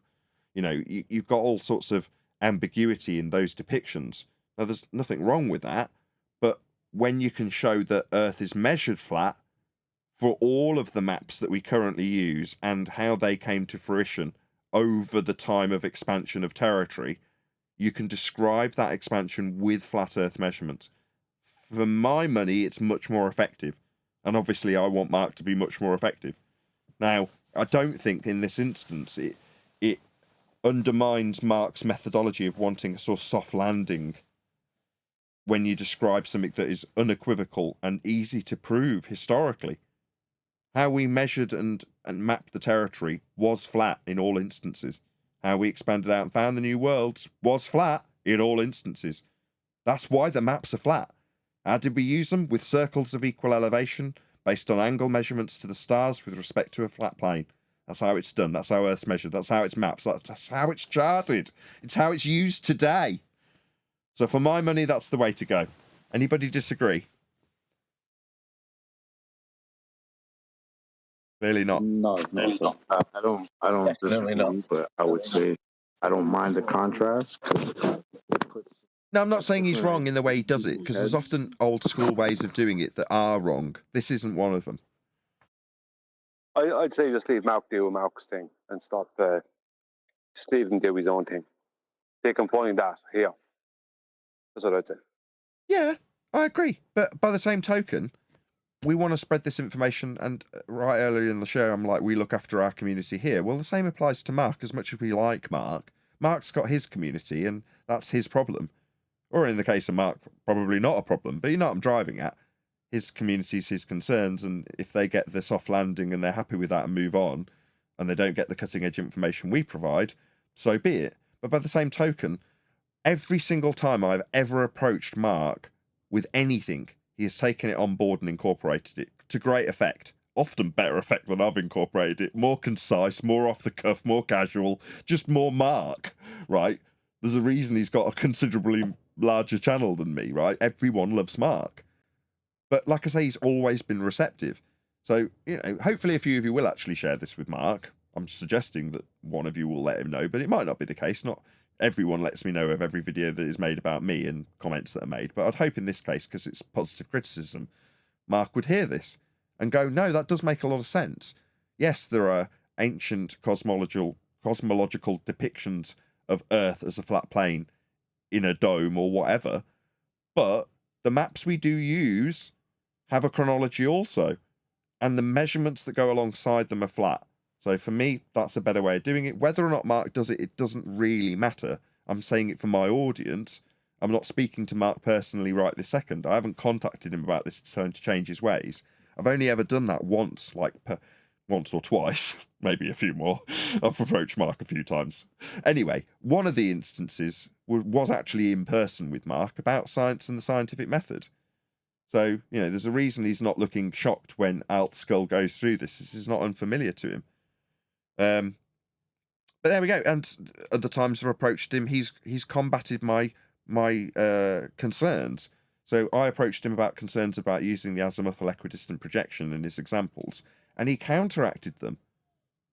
You know, you've got all sorts of ambiguity in those depictions. Now, there's nothing wrong with that, but when you can show that Earth is measured flat for all of the maps that we currently use and how they came to fruition over the time of expansion of territory, you can describe that expansion with flat Earth measurements. For my money, it's much more effective. And obviously, I want Mark to be much more effective. Now, I don't think in this instance it undermines Mark's methodology of wanting a sort of soft landing when you describe something that is unequivocal and easy to prove historically. How we measured and mapped the territory was flat in all instances. How we expanded out and found the new worlds was flat in all instances. That's why the maps are flat. How did we use them? With circles of equal elevation, based on angle measurements to the stars with respect to a flat plane. That's how it's done. That's how Earth's measured. That's how it's mapped. That's how it's charted. It's how it's used today. So for my money, that's the way to go. Anybody disagree? Really not. No, I don't Definitely disagree, not. but I would say I don't mind the contrast because it puts. No, I'm not saying he's wrong in the way he does it, because there's often old school ways of doing it that are wrong. This isn't one of them. I'd say just leave Mark do Mark's thing and stop. Just leave him do his own thing. They can find that here. That's what I'd say. Yeah, I agree. But by the same token, we want to spread this information, and right earlier in the show, I'm like, we look after our community here. Well, the same applies to Mark. As much as we like Mark, Mark's got his community, and that's his problem. Or in the case of Mark, probably not a problem, but you know what I'm driving at. his communities, his concerns, and if they get the soft landing and they're happy with that and move on, and they don't get the cutting edge information we provide, so be it. But by the same token, every single time I've ever approached Mark with anything, he has taken it on board and incorporated it to great effect. Often better effect than I've incorporated it. More concise, more off the cuff, more casual, just more Mark, right? There's a reason he's got a considerably larger channel than me, right? Everyone loves Mark. But like I say, he's always been receptive. So, you know, hopefully a few of you will actually share this with Mark. I'm suggesting that one of you will let him know, but it might not be the case. Not everyone lets me know of every video that is made about me and comments that are made. But I'd hope in this case, because it's positive criticism, Mark would hear this and go, no, that does make a lot of sense. Yes, there are ancient cosmological depictions of Earth as a flat plane in a dome or whatever, but the maps we do use have a chronology also, and the measurements that go alongside them are flat. So for me, that's a better way of doing it. Whether or not Mark does it, it doesn't really matter. I'm saying it for my audience. I'm not speaking to Mark personally right this second. I haven't contacted him about this to tell him to change his ways. I've only ever done that once, once or twice, maybe a few more. I've approached Mark a few times. Anyway, one of the instances was actually in person with Mark about science and the scientific method. So, you know, there's a reason he's not looking shocked when Altskull goes through this. This is not unfamiliar to him. But there we go. And at the times I've approached him, he's combated my concerns. So I approached him about concerns about using the azimuthal equidistant projection in his examples, and he counteracted them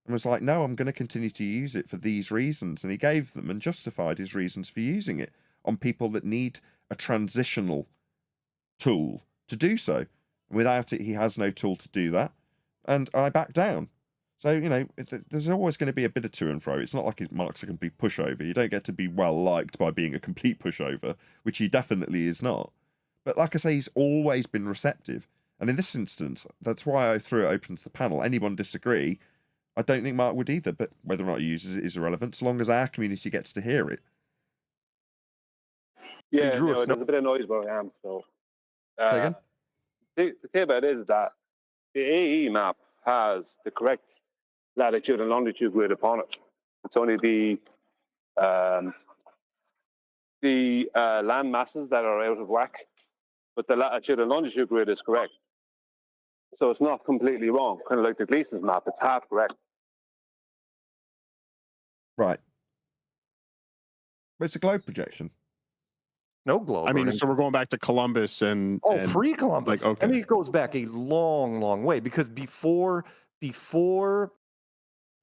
and was like, no, I'm going to continue to use it for these reasons. And he gave them and justified his reasons for using it on people that need a transitional tool to do so. And without it, he has no tool to do that. And I back down. So, you know, there's always going to be a bit of to and fro. It's not like Mark's a complete pushover. You don't get to be well liked by being a complete pushover, which he definitely is not. But like I say, he's always been receptive. And in this instance, that's why I threw it open to the panel. Anyone disagree? I don't think Mark would either, but whether or not he uses it is irrelevant, so long as our community gets to hear it. Yeah, no, there's a bit of noise where I am. So, Again? The thing about it is that the AE map has the correct latitude and longitude grid upon it. It's only the land masses that are out of whack, but the latitude and longitude grid is correct. So it's not completely wrong. Kind of like the Gleason's map, it's half correct. Right. But it's a globe projection. No globe. I mean, so we're going back to Columbus and pre-Columbus. Like, okay. I mean, it goes back a long, long way, because before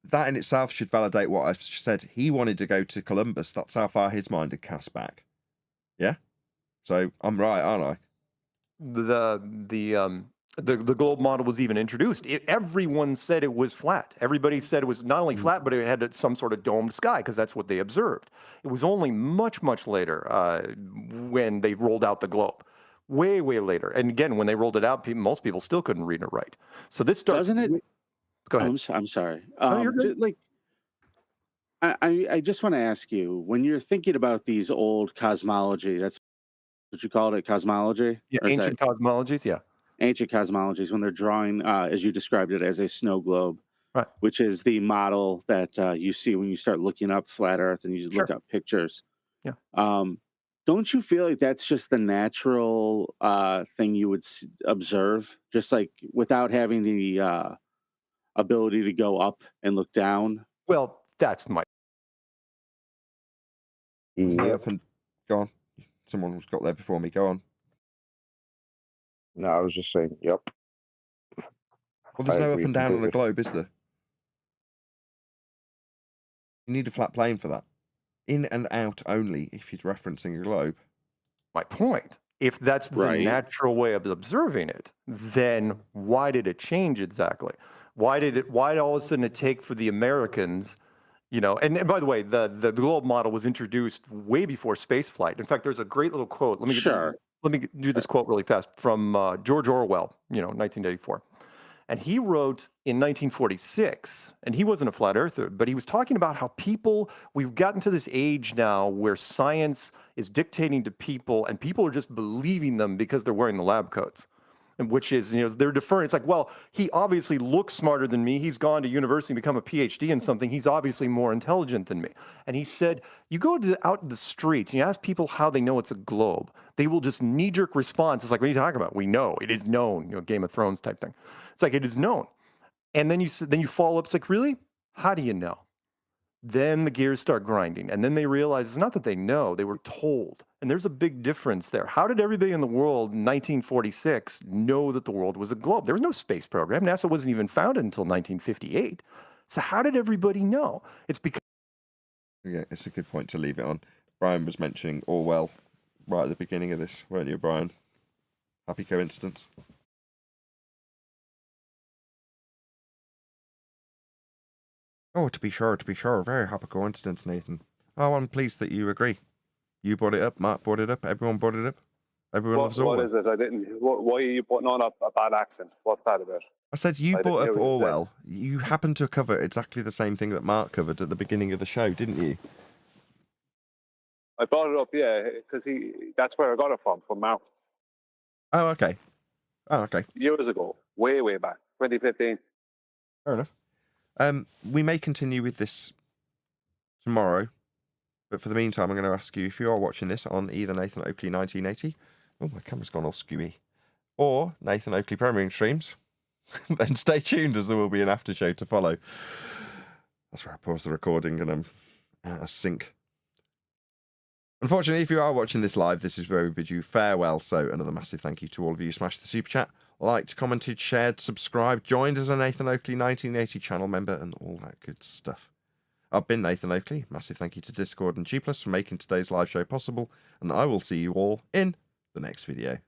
that in itself should validate what I've said. He wanted to go to Columbus. That's how far his mind had cast back. Yeah. So I'm right, aren't I? The globe model was even introduced. Everyone said it was flat. Everybody said it was not only flat, but it had some sort of domed sky, because that's what they observed. It was only much, much later when they rolled out the globe. Way, way later. And again, when they rolled it out, most people still couldn't read or write. So this starts... Doesn't it? Go ahead. I'm sorry. No, you're good. Like, I just want to ask you, when you're thinking about these old cosmology, that's what you called it, cosmology? Yeah, ancient cosmologies, yeah. Ancient cosmologies, when they're drawing, as you described it, as a snow globe, right, which is the model that you see when you start looking up flat Earth and you look up pictures. Yeah. Don't you feel like that's just the natural thing you would observe, just like without having the ability to go up and look down? Well, that's my... Up and go on. Someone's got there before me. Go on. No, I was just saying, yep. Well, there's no up and down on a globe, is there? You need a flat plane for that. In and out only if you're referencing a globe. My point. If that's the natural way of observing it, then why did it change exactly? Why all of a sudden it take for the Americans, you know, and by the way, the globe model was introduced way before spaceflight. In fact, there's a great little quote. Let me do this quote really fast from George Orwell, 1984. And he wrote in 1946, and he wasn't a flat earther, but he was talking about how we've gotten to this age now where science is dictating to people, and people are just believing them because they're wearing the lab coats. and which is, they're deferring. It's like, well, he obviously looks smarter than me. He's gone to university and become a PhD in something. He's obviously more intelligent than me. And he said, you go out in the streets and you ask people how they know it's a globe. They will just knee-jerk response. It's like, what are you talking about? We know. It is known. Game of Thrones type thing. It's like, it is known. And then you follow up. It's like, really? How do you know? Then the gears start grinding. And then they realize it's not that they know. They were told. And there's a big difference there. How did everybody in the world in 1946 know that the world was a globe? There was no space program. NASA wasn't even founded until 1958. So how did everybody know? It's because... Yeah, it's a good point to leave it on. Brian was mentioning Orwell right at the beginning of this, weren't you, Brian? Happy coincidence. Oh, to be sure. Very happy coincidence, Nathan. Oh, I'm pleased that you agree. You brought it up, Mark brought it up, everyone brought it up. Everyone loves Orwell. What is it? I didn't. Why are you putting on a bad accent? What's that about? I said you brought up Orwell. You happened to cover exactly the same thing that Mark covered at the beginning of the show, didn't you? I brought it up, yeah, because that's where I got it from Mark. Oh, okay. Years ago, way back, 2015. Fair enough. We may continue with this tomorrow, but for the meantime, I'm going to ask you if you are watching this on either Nathan Oakley 1980. Oh, my camera's gone all skewy. Or Nathan Oakley Premiering Streams. Then stay tuned, as there will be an after show to follow. That's where I pause the recording and I'm out of sync. Unfortunately, if you are watching this live, this is where we bid you farewell. So another massive thank you to all of you who smashed the super chat, liked, commented, shared, subscribed, joined as a Nathan Oakley 1980 channel member, and all that good stuff. I've been Nathan Oakley. Massive thank you to Discord and G+ for making today's live show possible, and I will see you all in the next video.